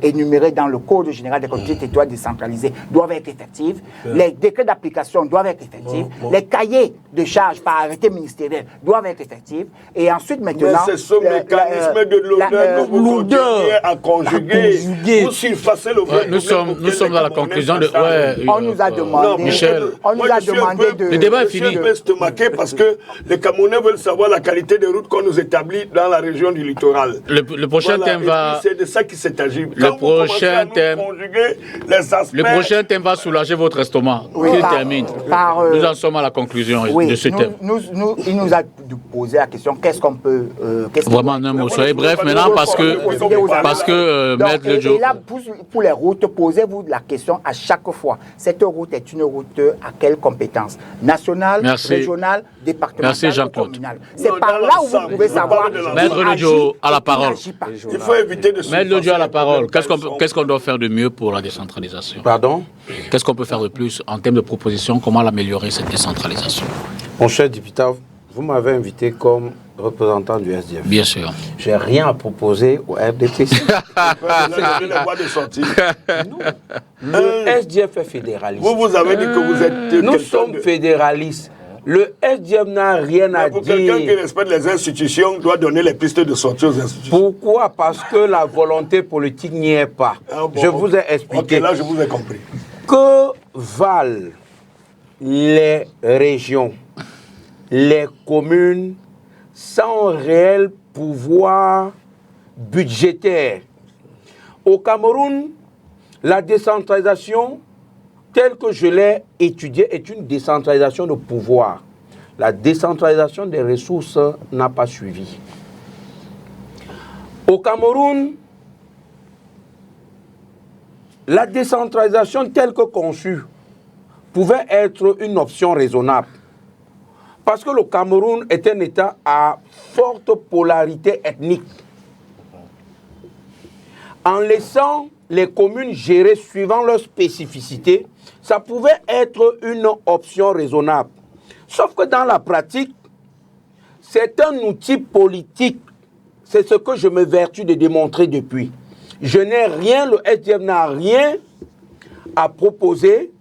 énumérées dans le Code général des collectivités territoriales décentralisées doivent être effectives. Les décrets d'application doivent être effectifs. Les cahiers de charges par arrêté ministériel doivent être effectifs. Et ensuite, maintenant... Mais c'est ce mécanisme de l'honneur que vous continuez à conjuguer. Vous surpassez le vrai. Nous sommes dans la conclusion de... on nous a demandé... Michel, on nous a demandé de... Le débat est fini. Je suis un peu stomaqué parce que les Camerounais veulent savoir la qualité des routes qu'on nous établit dans la région du littoral. Le prochain thème va... C'est de ça qu'il s'agit. Le prochain thème va soulager votre estomac. Oui, Il termine. Nous en sommes à la conclusion de ce thème. Il nous a posé la question, qu'est-ce qu'on peut... Vraiment, un mot. Soyez bref maintenant parce que Maître Le Joe... Et là, pour les routes, posez-vous la question à chaque fois. Cette route est une route à quelle compétence? Nationale, régionale, départementale ou communale? C'est par là où vous pouvez savoir... Maître Le Joe, à la parole. Il faut éviter de... Maître Le Joe, à la parole. Qu'est-ce qu'on doit faire de mieux pour la décentralisation? Pardon? Qu'est-ce qu'on peut faire de plus en termes de propositions? Comment l'améliorer, cette décentralisation? Mon cher député, vous m'avez invité comme représentant du SDF. Bien sûr. Je n'ai rien à proposer au RDPC. Le SDF est fédéraliste. Vous avez dit que vous êtes... Nous sommes fédéralistes. Le SDF n'a rien à dire. Quelqu'un qui respecte les institutions doit donner les pistes de sortie aux institutions. Pourquoi? Parce que la volonté politique n'y est pas. Je vous ai expliqué. Ok, là, je vous ai compris. Que valent les régions, les communes, sans réel pouvoir budgétaire? Au Cameroun, la décentralisation, telle que je l'ai étudiée, est une décentralisation de pouvoir. La décentralisation des ressources n'a pas suivi. Au Cameroun, la décentralisation telle que conçue pouvait être une option raisonnable. Parce que le Cameroun est un État à forte polarité ethnique. En laissant les communes gérer suivant leurs spécificités, ça pouvait être une option raisonnable. Sauf que dans la pratique, c'est un outil politique. C'est ce que je me vertue de démontrer depuis. Je n'ai rien, le SDF n'a rien à proposer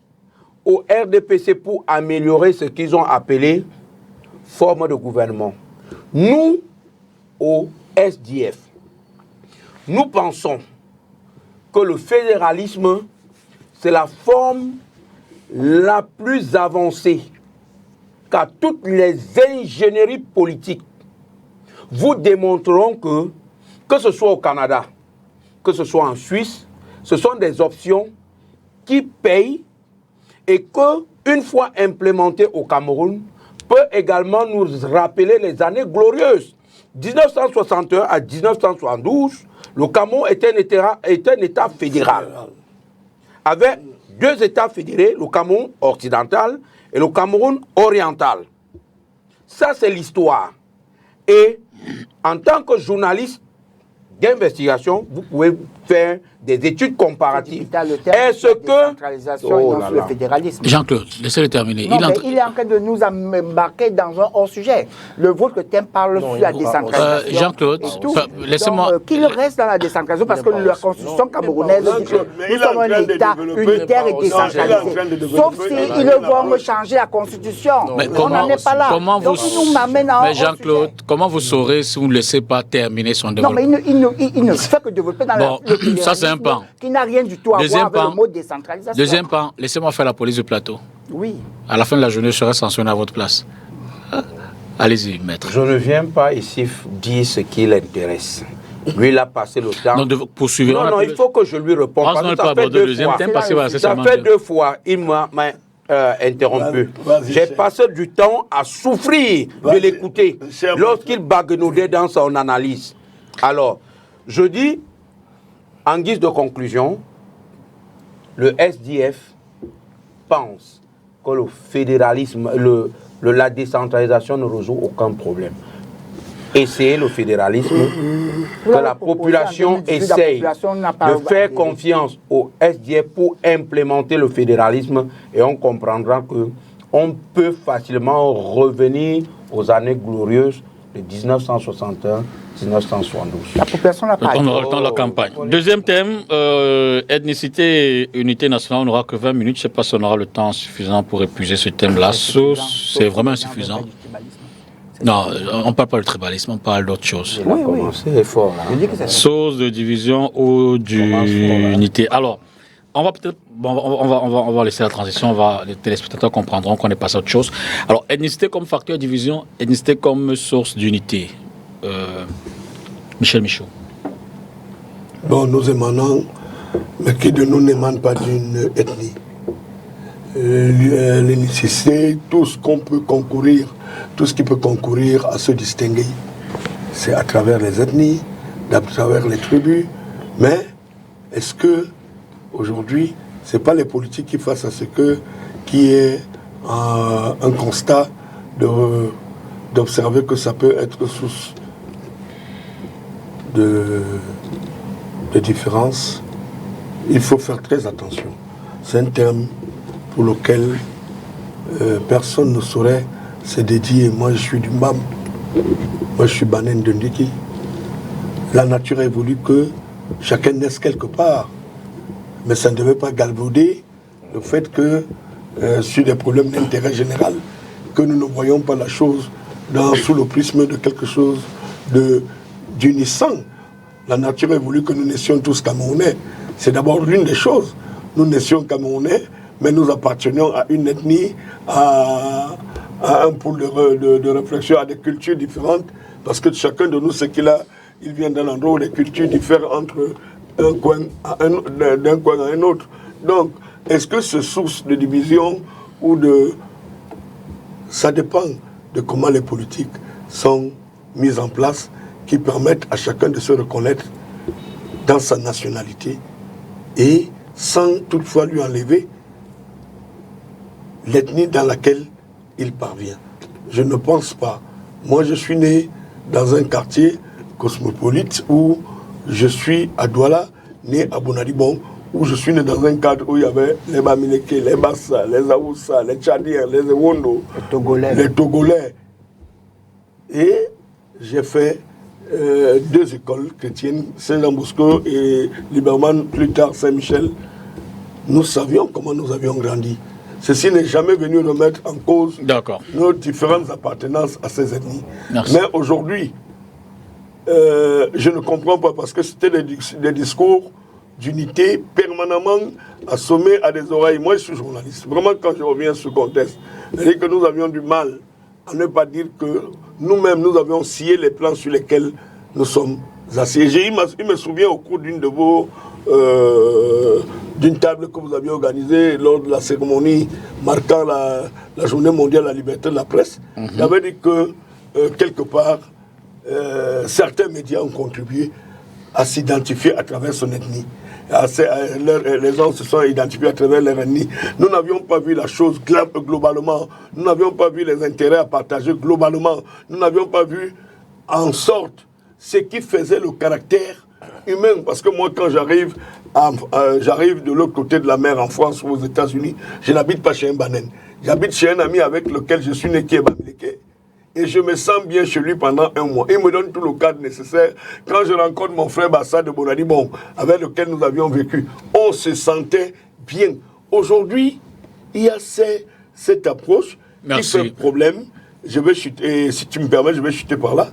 au RDPC pour améliorer ce qu'ils ont appelé forme de gouvernement. Nous, au SDF, nous pensons que le fédéralisme, c'est la forme la plus avancée qu'à toutes les ingénieries politiques vous démontreront que ce soit au Canada, que ce soit en Suisse, ce sont des options qui payent et que, une fois implémentées au Cameroun, peut également nous rappeler les années glorieuses. 1961 à 1972, le Cameroun était un État fédéral, avec deux États fédérés, le Cameroun occidental et le Cameroun oriental. Ça, c'est l'histoire. Et en tant que journaliste d'investigation, vous pouvez faire des études comparatives. Est-ce que... le fédéralisme. Jean-Claude, laissez-le terminer. Non, il est en train de nous embarquer dans un hors-sujet. Le votre thème parle sur la décentralisation. Jean-Claude, laissez-moi... Qu'il reste dans la décentralisation, parce que la constitution camerounaise dit que nous sommes un État unitaire et décentralisé. Sauf s'ils vont changer la constitution. On n'en est pas là. Donc ils nous m'amènent à un hors-sujet. Jean-Claude, comment vous saurez si vous ne laissez pas terminer son développement? Non, mais il ne fait que développer dans le fédéralisme. Ça, c'est un pan. Qui n'a rien du tout à voir avec le mot décentralisation. Deuxième pan, laissez-moi faire la police du plateau. Oui. À la fin de la journée, je serai sanctionné à votre place. Allez-y, maître. Je ne viens pas ici dire ce qui l'intéresse. Lui, il a passé le temps. Non, poursuivez. Non, il faut que je lui réponde. Ça fait 2 fois, il m'a interrompu. J'ai passé du temps à souffrir de l'écouter lorsqu'il bagnoudait dans son analyse. Alors, je dis, en guise de conclusion, le SDF pense que le fédéralisme, la décentralisation ne résout aucun problème. Essayez le fédéralisme, que la population essaye de faire confiance au SDF pour implémenter le fédéralisme et on comprendra qu'on peut facilement revenir aux années glorieuses de 1961. 1972. La population n'a pas. On aura le temps de la campagne. Deuxième thème, ethnicité et unité nationale. On n'aura que 20 minutes. Je ne sais pas si on aura le temps suffisant pour épuiser ce thème-là. C'est vraiment insuffisant. Non, on ne parle pas du tribalisme, on parle d'autre chose. C'est fort. Source de division ou d'unité. Alors, on va peut-être, on va laisser la transition. Les téléspectateurs comprendront qu'on est passé à autre chose. Alors, ethnicité comme facteur de division, ethnicité comme source d'unité. Michel Michaud. Bon, nous émanons, mais qui de nous n'émane pas d'une ethnie. L'ethnicité, tout ce qu'on peut concourir, tout ce qui peut concourir à se distinguer, c'est à travers les ethnies, à travers les tribus. Mais est-ce que aujourd'hui, c'est pas les politiques qui fassent à ce qui est un constat d'observer que ça peut être source de différence. Il faut faire très attention. C'est un terme pour lequel personne ne saurait se dédier. Moi, je suis du Mbam. Moi, je suis Banen de Ndiki. La nature évolue que chacun naisse quelque part. Mais ça ne devait pas galvauder le fait que, sur des problèmes d'intérêt général, que nous ne voyons pas la chose sous le prisme de quelque chose d'unissant. La nature a voulu que nous naissions tous Camerounais. C'est d'abord l'une des choses. Nous naissions Camerounais, mais nous appartenions à une ethnie, à un pôle de réflexion, à des cultures différentes, parce que chacun de nous, ce qu'il a, il vient d'un endroit où les cultures diffèrent entre d'un coin à un autre. Donc, est-ce que ce source de division ou ça dépend de comment les politiques sont mises en place, qui permettent à chacun de se reconnaître dans sa nationalité et sans toutefois lui enlever l'ethnie dans laquelle il parvient. Je ne pense pas. Moi, je suis né dans un quartier cosmopolite où je suis à Douala, né à Bonadibon, où je suis né dans un cadre où il y avait les Bamileke, les Bassa, les Aoussa, les Tchadiens, les Ewondo, les Togolais. Et j'ai fait 2 écoles chrétiennes, Saint-Jean-Bosco et Liberman, plus tard Saint-Michel. Nous savions comment nous avions grandi. Ceci n'est jamais venu remettre en cause nos différentes appartenances à ces ethnies. Merci. Mais aujourd'hui, je ne comprends pas parce que c'était des discours d'unité permanemment assommés à des oreilles. Moi, je suis journaliste. Vraiment, quand je reviens sur le contexte, c'est-à-dire que nous avions du mal à ne pas dire que nous-mêmes, nous avions scié les plans sur lesquels nous sommes assiégés. Il me souvient au cours d'une de vos... d'une table que vous aviez organisée lors de la cérémonie marquant la journée mondiale de la liberté de la presse. Il avait dit que, quelque part, certains médias ont contribué à s'identifier à travers son ethnie. Les gens se sont identifiés à travers leur ennemi. Nous n'avions pas vu la chose globalement. Nous n'avions pas vu les intérêts à partager globalement. Nous n'avions pas vu en sorte ce qui faisait le caractère humain. Parce que moi, quand j'arrive de l'autre côté de la mer, en France ou aux États-Unis, je n'habite pas chez un Banen. J'habite chez un ami avec lequel je suis né, qui est Bamileke. Et je me sens bien chez lui pendant un mois. Il me donne tout le cadre nécessaire. Quand je rencontre mon frère Bassa de Bonadi, avec lequel nous avions vécu, on se sentait bien. Aujourd'hui, il y a cette approche qui fait problème. Je vais chuter, si tu me permets, je vais chuter par là.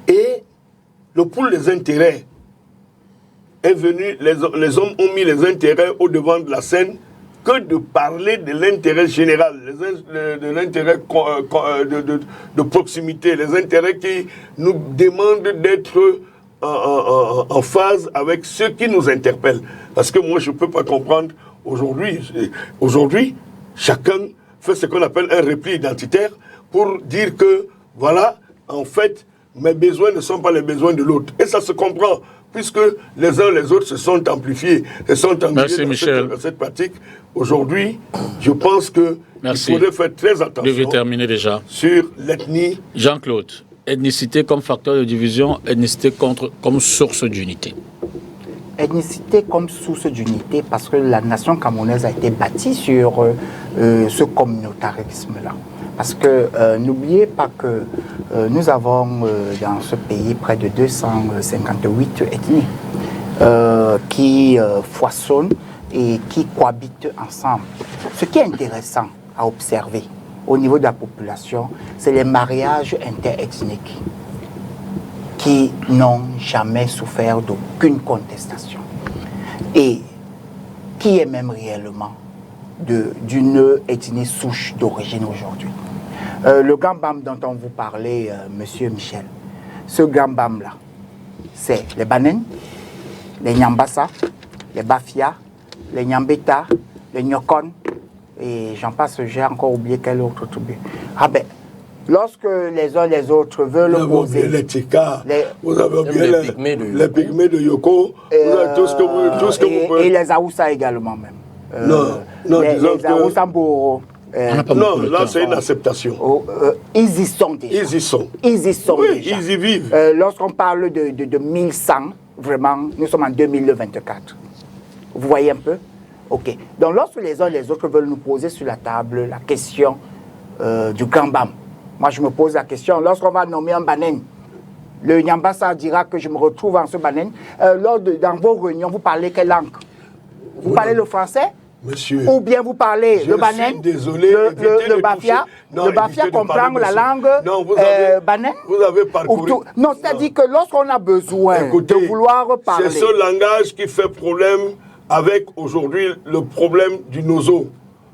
Et le pool des intérêts est venu, les hommes ont mis les intérêts au devant de la scène que de parler de l'intérêt général, de l'intérêt de proximité, les intérêts qui nous demandent d'être en phase avec ceux qui nous interpellent. Parce que moi, je ne peux pas comprendre aujourd'hui, chacun fait ce qu'on appelle un repli identitaire pour dire que, voilà, en fait, mes besoins ne sont pas les besoins de l'autre. Et ça se comprend, puisque les uns les autres se sont amplifiés, se sont engagés dans cette pratique. Aujourd'hui, je pense qu'il faudrait faire très attention terminer déjà. Sur l'ethnie. Jean-Claude, ethnicité comme facteur de division, ethnicité comme source d'unité. Ethnicité comme source d'unité, parce que la nation camerounaise a été bâtie sur ce communautarisme-là. Parce que n'oubliez pas que nous avons dans ce pays près de 258 ethnies qui foisonnent et qui cohabitent ensemble. Ce qui est intéressant à observer au niveau de la population, c'est les mariages interethniques qui n'ont jamais souffert d'aucune contestation et qui est même réellement d'une ethnie souche d'origine aujourd'hui. Le Gambam dont on vous parlait, Monsieur Michel, ce Gambam-là, c'est les Banen, les Nyambassa, les Bafia, les Nyambeta, les Nyokon, et j'en passe, j'ai encore oublié quel autre toubé. Ah ben, lorsque les uns les autres veulent opposer... Les Tika, vous avez oublié les pygmées de Yoko, vous avez tout ce que vous pouvez... Et les Aoussa également même. Les Aoussa Mboro. Non, là c'est une acceptation. Ils y sont déjà. Ils y sont. Oui, déjà. Ils y vivent. Lorsqu'on parle de 1100, vraiment, nous sommes en 2024. Vous voyez un peu? Ok. Donc lorsque les uns et les autres veulent nous poser sur la table la question du Gambam, moi je me pose la question, lorsqu'on va nommer un Banen, le Nyambassa dira que je me retrouve en ce Banen. Dans vos réunions, vous parlez quelle langue? Vous parlez le français? Monsieur, ou bien vous parlez le Banen, le Bafia, le Bafia comprend la langue Banen. Vous avez parcouru. Non, c'est-à-dire que lorsqu'on a besoin de vouloir parler... C'est ce langage qui fait problème avec aujourd'hui le problème du nozo.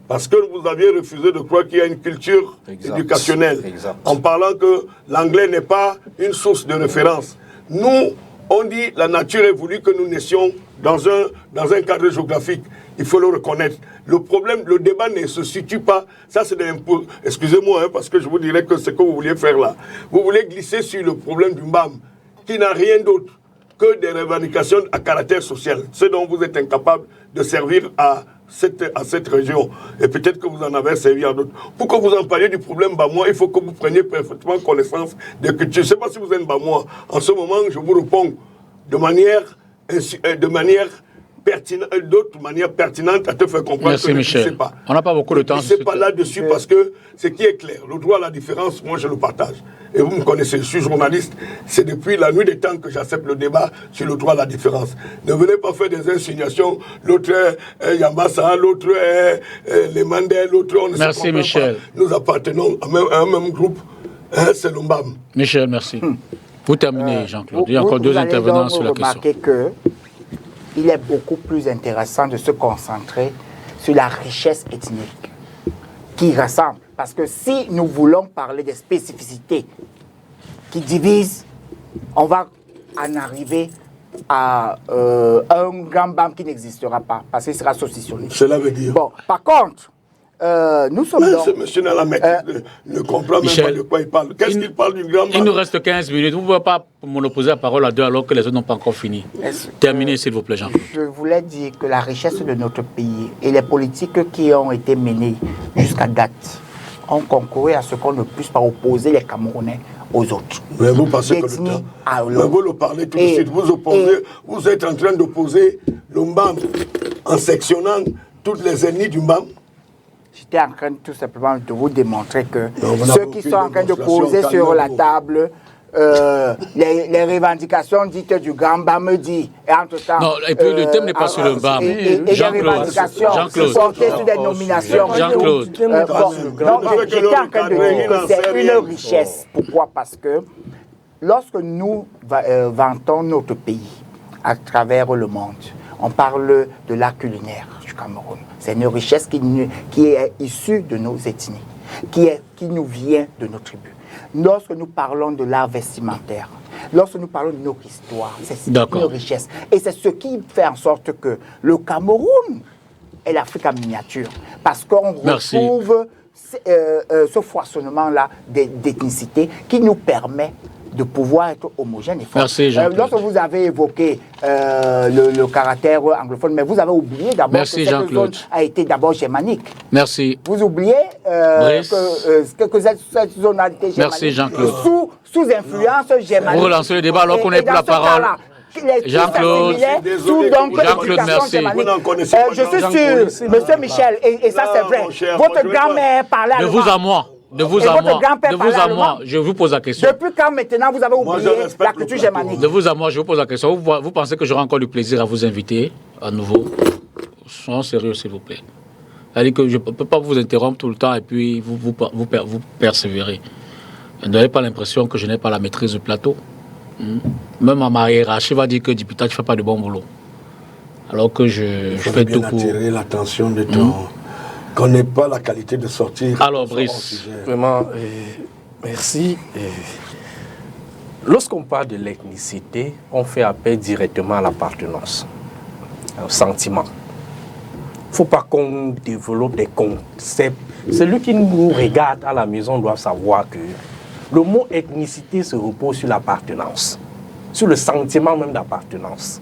Parce que vous aviez refusé de croire qu'il y a une culture éducationnelle. En parlant que l'anglais n'est pas une source de référence. Nous, on dit la nature est voulu que nous naissions dans un cadre géographique. Il faut le reconnaître. Le problème, le débat ne se situe pas. Ça, c'est excusez-moi, parce que je vous dirais que ce que vous vouliez faire là. Vous voulez glisser sur le problème du MBAM, qui n'a rien d'autre que des revendications à caractère social. Ce dont vous êtes incapable de servir à cette région. Et peut-être que vous en avez servi à d'autres. Pour que vous en parliez du problème Bamois, il faut que vous preniez parfaitement connaissance des cultures. Je ne sais pas si vous êtes Bamois. En ce moment, je vous réponds de manière pertinente, d'autres manières pertinentes à te faire comprendre. Merci, Michel. Je ne sais pas. On n'a pas beaucoup de temps. Je ne sais pas là-dessus parce que ce qui est clair, le droit à la différence, moi je le partage. Et vous me connaissez, je suis journaliste. C'est depuis la nuit des temps que j'accepte le débat sur le droit à la différence. Ne venez pas faire des insinuations. L'autre est Yambassa, l'autre est les Mandés, l'autre on ne se comprend Michel. Pas. Nous appartenons à un même groupe. C'est l'Ombam. Michel, merci. Vous terminez, Jean-Claude. Il y a encore deux intervenants sur la question. Il est beaucoup plus intéressant de se concentrer sur la richesse ethnique qui rassemble. Parce que si nous voulons parler des spécificités qui divisent, on va en arriver à un Gambam qui n'existera pas, parce qu'il sera saucissonné. Cela veut dire. Bon, par contre, nous sommes donc... Ce monsieur dans la maîtrise ne comprend Michel, même pas de quoi il parle. Qu'est-ce qu'il parle d'une grande... Il nous reste 15 minutes. Vous ne pouvez pas monopoliser la parole à deux alors que les autres n'ont pas encore fini. Terminez, s'il vous plaît, Jean. Je voulais dire que la richesse de notre pays et les politiques qui ont été menées jusqu'à date ont concouru à ce qu'on ne puisse pas opposer les Camerounais aux autres. Mais vous pensez que le temps... Mais vous le parlez tout de suite. Vous êtes en train d'opposer le MBAM en sectionnant toutes les ennemis du MBAM. J'étais en train tout simplement de vous démontrer que ceux qui sont en train de poser sur la table les revendications dites du Grand BAM dit. Et entre-temps... Non, et puis le thème n'est pas sur le BAM. Et des revendications portées sur des nominations. Jean-Claude. Donc, j'étais en train de dire que c'est une richesse. Pourquoi? Parce que lorsque nous vantons notre pays à travers le monde, on parle de l'art culinaire du Cameroun. C'est une richesse qui est issue de nos ethnies, qui nous vient de nos tribus. Lorsque nous parlons de l'art vestimentaire, lorsque nous parlons de notre histoire, c'est une richesse. Et c'est ce qui fait en sorte que le Cameroun est l'Afrique en miniature. Parce qu'on retrouve ce foisonnement-là d'ethnicité qui nous permet de pouvoir être homogène et fort. Merci, Jean-Claude. Lorsque vous avez évoqué le caractère anglophone, mais vous avez oublié d'abord que cette zone a été d'abord germanique. Merci. Vous oubliez que cette zone a été germanique. Merci, Jean-Claude. Sous influence germanique. Vous relancez le débat alors qu'on n'est plus la parole. Jean-Claude, merci. Je suis sûr, monsieur Michel, et ça c'est vrai, votre grand-mère parlait allemand. De vous à moi. De vous à moi, je vous pose la question. Depuis quand maintenant vous avez oublié la culture germanique? De vous à moi, je vous pose la question. Vous pensez que j'aurai encore du plaisir à vous inviter à nouveau? Soyons sérieux, s'il vous plaît. C'est-à-dire que je ne peux pas vous interrompre tout le temps et puis vous persévérer. Ne donnez pas l'impression que je n'ai pas la maîtrise du plateau. Même à ma hiérarchie va dire que Dipita, tu ne fais pas de bon boulot. Alors que je fais tout pour... attirer l'attention de ton... Qu'on n'ait pas la qualité de sortir. Alors, Brice. Vraiment, merci. Lorsqu'on parle de l'ethnicité, on fait appel directement à l'appartenance, au sentiment. Il ne faut pas qu'on développe des concepts. Celui qui nous regarde à la maison doit savoir que le mot ethnicité se repose sur l'appartenance, sur le sentiment même d'appartenance.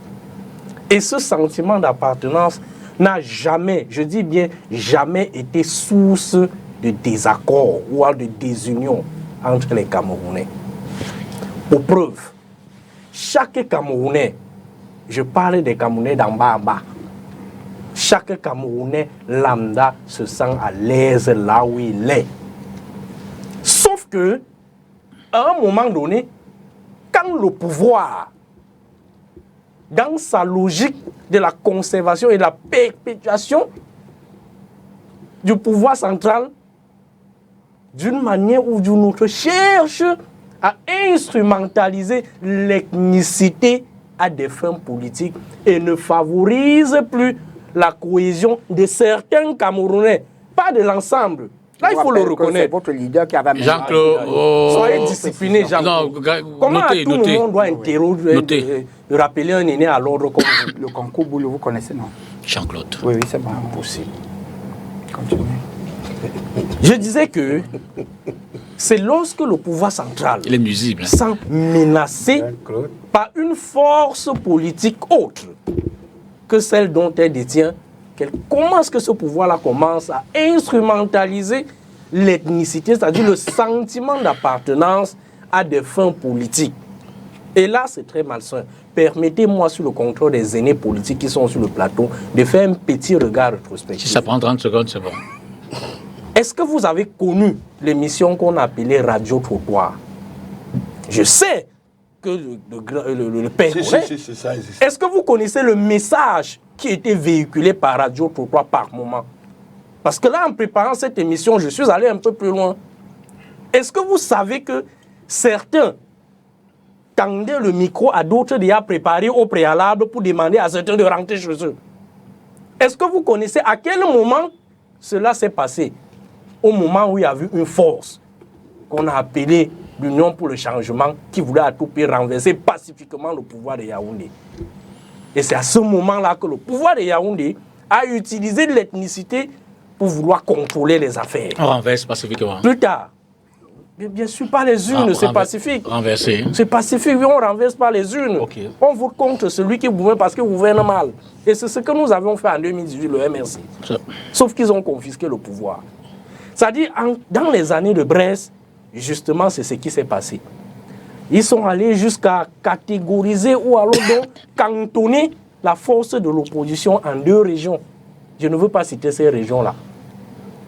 Et ce sentiment d'appartenance n'a jamais, je dis bien jamais, été source de désaccord ou de désunion entre les Camerounais. Pour preuve, chaque Camerounais, je parle des Camerounais d'en bas en bas, chaque Camerounais lambda se sent à l'aise là où il est. Sauf que, à un moment donné, quand le pouvoir, dans sa logique de la conservation et de la perpétuation du pouvoir central, d'une manière ou d'une autre, cherche à instrumentaliser l'ethnicité à des fins politiques et ne favorise plus la cohésion de certains Camerounais, pas de l'ensemble. Là, il faut le reconnaître. C'est votre leader qui avait... Jean-Claude... Soyez discipliné, Jean-Claude. Comment à tout le monde doit interroger, rappeler un aîné à l'ordre comme vous? Le concours boule, vous connaissez, non? Jean-Claude. Oui, c'est bon. Impossible. Continuez. Je disais que c'est lorsque le pouvoir central Il est nuisible. sent menacé par une force politique autre que celle dont elle détient, comment est-ce que ce pouvoir-là commence à instrumentaliser l'ethnicité, c'est-à-dire le sentiment d'appartenance à des fins politiques. Et là, c'est très malsain. Permettez-moi, sur le contrôle des aînés politiques qui sont sur le plateau, de faire un petit regard rétrospectif. Si ça prend 30 secondes, c'est bon. Est-ce que vous avez connu l'émission qu'on appelait Radio Trottoir? Je sais que le père... Si, ça existe. Est-ce que vous connaissez le message qui était véhiculé par Radio Trottoir par moment? Parce que là, en préparant cette émission, je suis allé un peu plus loin. Est-ce que vous savez que certains tendaient le micro à d'autres déjà préparés au préalable pour demander à certains de rentrer chez eux? Est-ce que vous connaissez à quel moment cela s'est passé? Au moment où il y a eu une force qu'on a appelée l'Union pour le changement qui voulait à tout prix renverser pacifiquement le pouvoir de Yaoundé. Et c'est à ce moment-là que le pouvoir de Yaoundé a utilisé l'ethnicité pour vouloir contrôler les affaires. On renverse pacifiquement. Plus tard, bien sûr, pas les urnes, c'est pacifique. Renverser. C'est pacifique, oui, on renverse pas les urnes. Okay. On vote contre celui qui gouverne parce qu'il gouverne mal. Et c'est ce que nous avions fait en 2018, le MRC. Sauf qu'ils ont confisqué le pouvoir. C'est-à-dire, dans les années de Brest, justement, c'est ce qui s'est passé. Ils sont allés jusqu'à catégoriser ou alors donc cantonner la force de l'opposition en 2 régions. Je ne veux pas citer ces régions-là.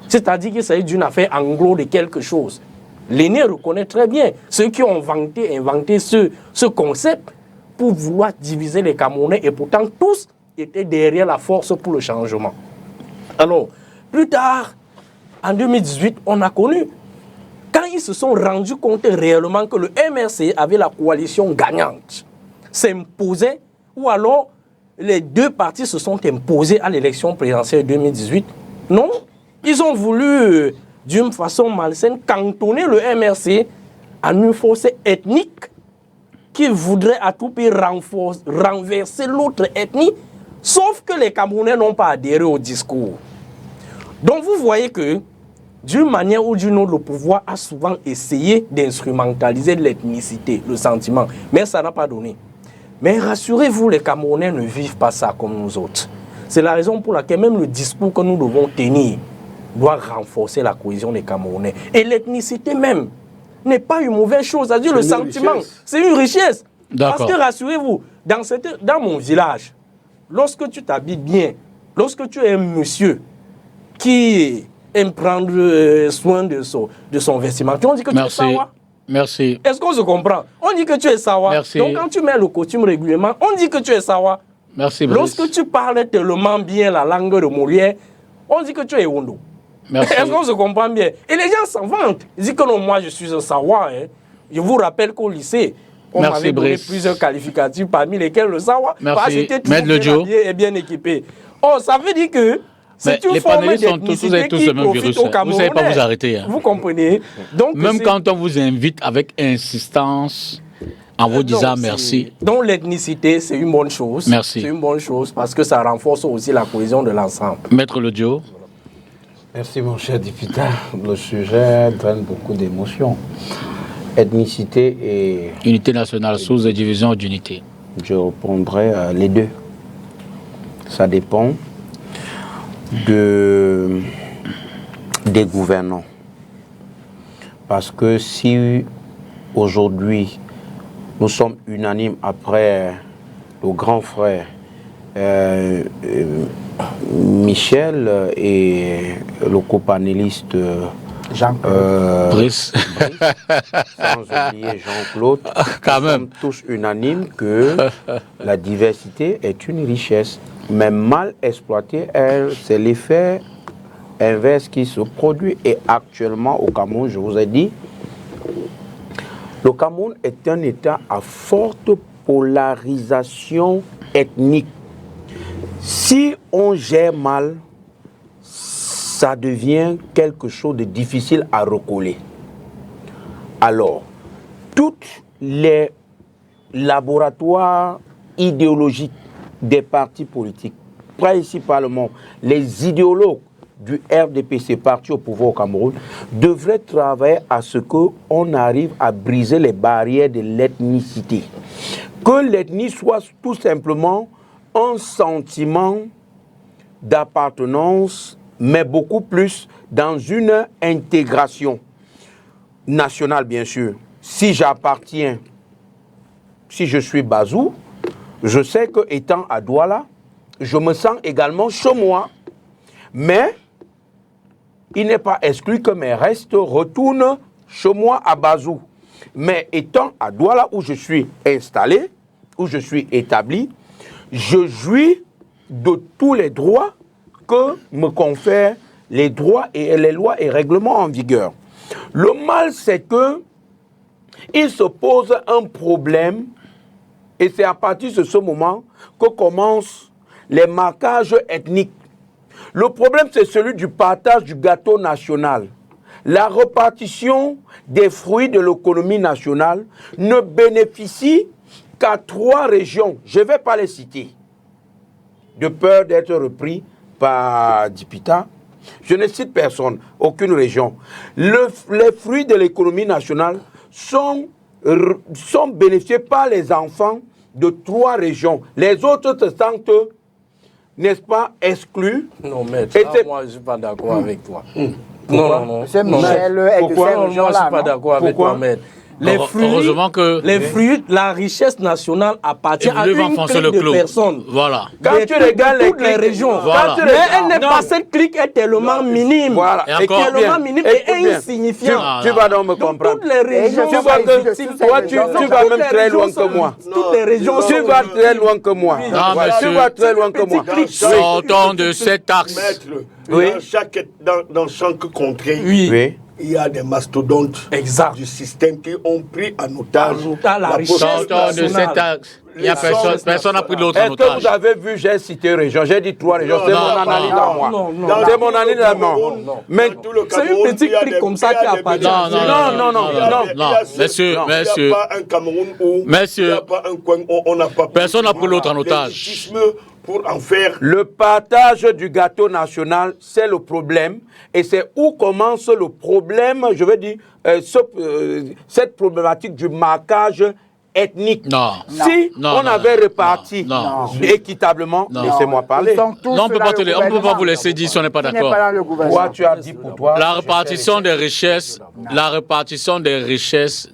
C'est-à-dire qu'il s'agit d'une affaire anglo de quelque chose. L'aîné reconnaît très bien ceux qui ont inventé ce concept pour vouloir diviser les Camerounais et pourtant tous étaient derrière la force pour le changement. Alors, plus tard, en 2018, on a connu, quand ils se sont rendus compte réellement que le MRC avait la coalition gagnante, s'imposait, ou alors les 2 partis se sont imposés à l'élection présidentielle 2018, non, ils ont voulu, d'une façon malsaine, cantonner le MRC à une force ethnique qui voudrait à tout prix renverser l'autre ethnie, sauf que les Camerounais n'ont pas adhéré au discours. Donc vous voyez que, d'une manière ou d'une autre, le pouvoir a souvent essayé d'instrumentaliser l'ethnicité, le sentiment, mais ça n'a pas donné. Mais rassurez-vous, les Camerounais ne vivent pas ça comme nous autres. C'est la raison pour laquelle même le discours que nous devons tenir doit renforcer la cohésion des Camerounais. Et l'ethnicité même n'est pas une mauvaise chose. C'est-à-dire le sentiment, c'est une richesse. Parce que rassurez-vous, dans mon village, lorsque tu t'habilles bien, lorsque tu es un monsieur qui aime prendre soin de son vestiment, on dit que tu es sawa. Merci. Est-ce qu'on se comprend? On dit que tu es sawa. Merci. Donc quand tu mets le costume régulièrement, on dit que tu es sawa. Merci, Brice. Lorsque tu parles tellement bien la langue de Molière, on dit que tu es Wondo. Est-ce qu'on se comprend bien? Et les gens s'en vantent. Ils disent que non, moi je suis un sawa. Hein. Je vous rappelle qu'au lycée, on m'avait donné plusieurs qualificatifs, parmi lesquels le sawa. Merci. Parce que j'étais toujours bien habillé et bien équipé. Oh, ça veut dire que c'est une forme d'ethnicité qui profite aux Camerounais. Vous ne savez pas vous arrêter. Hein. Vous comprenez? Donc, même quand on vous invite avec insistance, en vous disant merci. Donc l'ethnicité, c'est une bonne chose. Merci. C'est une bonne chose parce que ça renforce aussi la cohésion de l'ensemble. Maître Lodjo. Merci mon cher député. Le sujet draine beaucoup d'émotions. Ethnicité et... Unité nationale sous division d'unité. Je répondrai à les 2. Ça dépend des gouvernants. Parce que si aujourd'hui nous sommes unanimes après le grand frère Michel et le copanéliste Jean-Claude. Brice. Sans oublier Jean-Claude, Quand nous même. sommes tous unanimes que la diversité est une richesse, mais mal exploitée, c'est l'effet inverse qui se produit. Et actuellement au Cameroun, je vous ai dit, le Cameroun est un État à forte polarisation ethnique. Si on gère mal, ça devient quelque chose de difficile à recoller. Alors, tous les laboratoires idéologiques des partis politiques, principalement les idéologues du RDPC, parti au pouvoir au Cameroun, devraient travailler à ce qu'on arrive à briser les barrières de l'ethnicité. Que l'ethnie soit tout simplement un sentiment d'appartenance, mais beaucoup plus dans une intégration nationale, bien sûr. Si j'appartiens, si je suis Bazou, je sais que étant à Douala, je me sens également chez moi, mais il n'est pas exclu que mes restes retournent chez moi à Bazou. Mais étant à Douala où je suis installé, où je suis établi, je jouis de tous les droits que me confèrent les droits et les lois et règlements en vigueur. Le mal, c'est que il se pose un problème et c'est à partir de ce moment que commencent les marquages ethniques. Le problème, c'est celui du partage du gâteau national. La répartition des fruits de l'économie nationale ne bénéficie qu'à 3 régions. Je ne vais pas les citer, de peur d'être repris par Dipita. je ne cite personne, aucune région, les fruits de l'économie nationale sont bénéficiés par les enfants de 3 régions. Les autres se sentent, n'est-ce pas, exclus. Non, maître, moi je ne suis pas d'accord avec toi. Non. C'est Michel et de ces Moi je ne régions-là, suis pas d'accord avec toi, maître. Heureusement que les fruits, la richesse nationale appartient à Ils veulent une enfoncer clique le de clou. personnes. Voilà. Quand tu regardes toutes les régions, Voilà. mais elle n'est pas, cette clique est tellement minime. Voilà. Et encore Tellement minime et insignifiant. Tu vas donc me comprendre. Toutes les régions, tu vois que toi, tu vas même très loin que moi. Toutes les régions, Tu vas très loin que moi. Non, Voilà, tu monsieur. vas très loin que moi. Sortons de cet axe. Maître, Oui. dans chaque contrée, Oui. il y a des mastodontes Exact. du système qui ont pris en otage la richesse Sortons de cet axe. Il n'y a personne n'a pris de l'autre en Est-ce que vous otage. avez vu, j'ai cité région, j'ai dit 3 régions, c'est Non, mon analyse à moi. non. C'est mon analyse à moi. Mais C'est une petite clique comme ça qui appartient. Non, messieurs, Il n'y a pas un Cameroun où il n'y messieurs, a pas un coin où on n'a pas pris. personne n'a pris l'autre en otage. L'élitisme pour en faire. le partage du gâteau national, c'est le problème. Et c'est où commence le problème, je veux dire, cette problématique du marquage ethnique. Non. Si Non, on non, avait non, réparti non. équitablement, Non. laissez-moi parler. Non, on ne peut pas vous laisser dire si on n'est pas d'accord. Toi, tu as dit pour toi. La répartition des richesses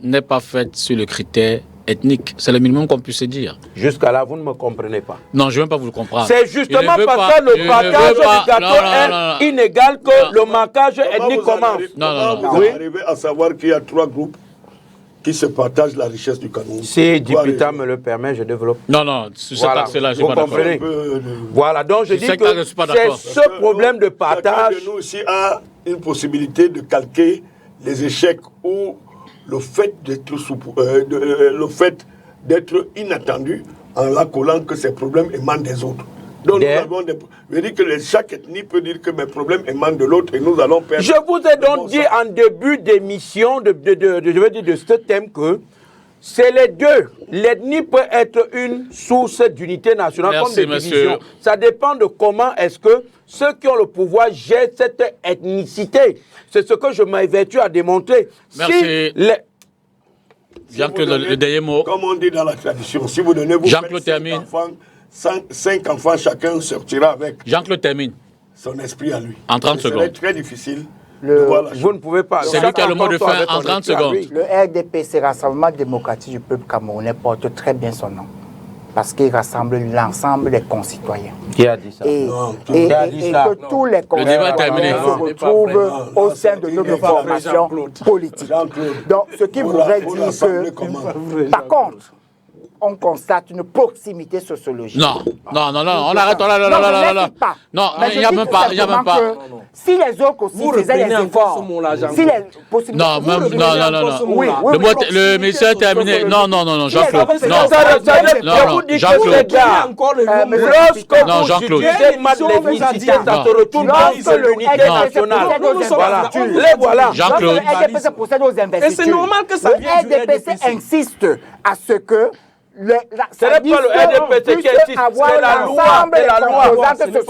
n'est pas faite sur le critère ethnique. C'est le minimum qu'on puisse dire. Jusqu'à là, vous ne me comprenez pas. Non, je ne veux pas vous le comprendre. C'est justement Je ne veux parce pas- que le je ne partage veux pas- du gâteau non. est inégal que le marquage ethnique Comment commence. vous arrivez à savoir qu'il y a 3 groupes qui se partagent la richesse du Cameroun? Si Dipita me le permet, je développe. Non, sur cet Voilà. axe-là, je ne Vous suis pas d'accord. comprenez? Voilà, donc je Sur dis cet que axe, je suis pas c'est d'accord. ce problème de partage. Chacun de nous aussi a une possibilité de calquer les échecs ou le fait d'être le fait d'être inattendu en la collant que ces problèmes émanent des autres. Donc nous avons je dis que chaque ethnie peut dire que mes problèmes émanent de l'autre et nous allons perdre. Je vous ai donc dit en début d'émission de ce thème que c'est les deux. L'ethnie peut être une source d'unité nationale. Merci, comme des monsieur. divisions. Ça dépend de comment est-ce que ceux qui ont le pouvoir gèrent cette ethnicité. C'est ce que je m'évertue à démontrer. Merci. Jean-Claude, le dernier mot. Comme on dit dans la tradition, si vous donnez Jean-Claude termine. 5 enfants, chacun sortira avec Jean-Claude termine. son esprit à lui. En 30 Ce serait secondes. très difficile. de voir la chose. Vous ne pouvez pas. C'est lui qui a le mot de fin en 30 secondes. Le RDP, c'est Rassemblement démocratique du peuple camerounais, porte très bien son nom. Parce qu'il rassemble l'ensemble des concitoyens. Qui a dit ça? Et, Non, et- qui a et dit ça? que tous les débat est terminé. concitoyens se Non, retrouvent au sein de notre formation politique. Jean-Claude. Donc, ce qui Pour voudrait la- pour dire l'Assemblée que, commande. par contre, on constate une proximité sociologique. Non, on arrête. Non, je ne dis pas. Non, Mais il je n'y a dis même tout pas. Il n'y a même simplement pas. que si les autres aussi Vous faisaient reprenez les encore efforts, ce mot-là, Jean-Claude. si les possibilités, Non, vous même, reprenez non. encore ce Oui, mot-là. Le, proximité le ministère est terminé. Non, Jean-Claude. Si les Non. autres- Je vous dis que Jean-Claude. les gars, encore le mais mot. lorsque Non, vous Jean-Claude. utilisez mal l'ethnicité, ça se retourne Lorsque contre le l'unité RDP nationale. procède aux Voilà. investitures, Les voilà. Jean-Claude. lorsque le RDP procède aux investitures, Et c'est normal que ça le vienne du RDPC RDPC. insiste à ce que Ce n'est pas le RDPC qui insiste, c'est la loi. C'est la loi.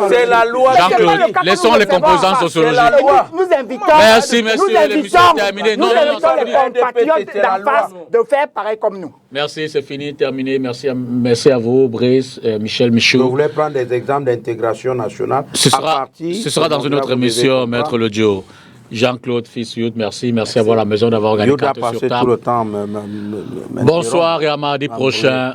C'est la loi. Jean-Claude, laissons les composantes sociologiques. C'est la loi. Nous invitons, Merci, messieurs, nous l'émission est terminée. Non, nous non, invitons ça les veut dire compatriotes c'est la d'en face loi. de faire pareil comme nous. Merci, c'est fini, terminé. Merci à vous, Brice, Michel Je Michaud. voulais prendre des exemples d'intégration nationale. Ce sera dans une autre émission, Maître Le Dio. Jean-Claude, fils Youth, merci à vous à la maison d'avoir organisé Yoda a Carte sur passé tout table. le temps. Bonsoir et à mardi prochain.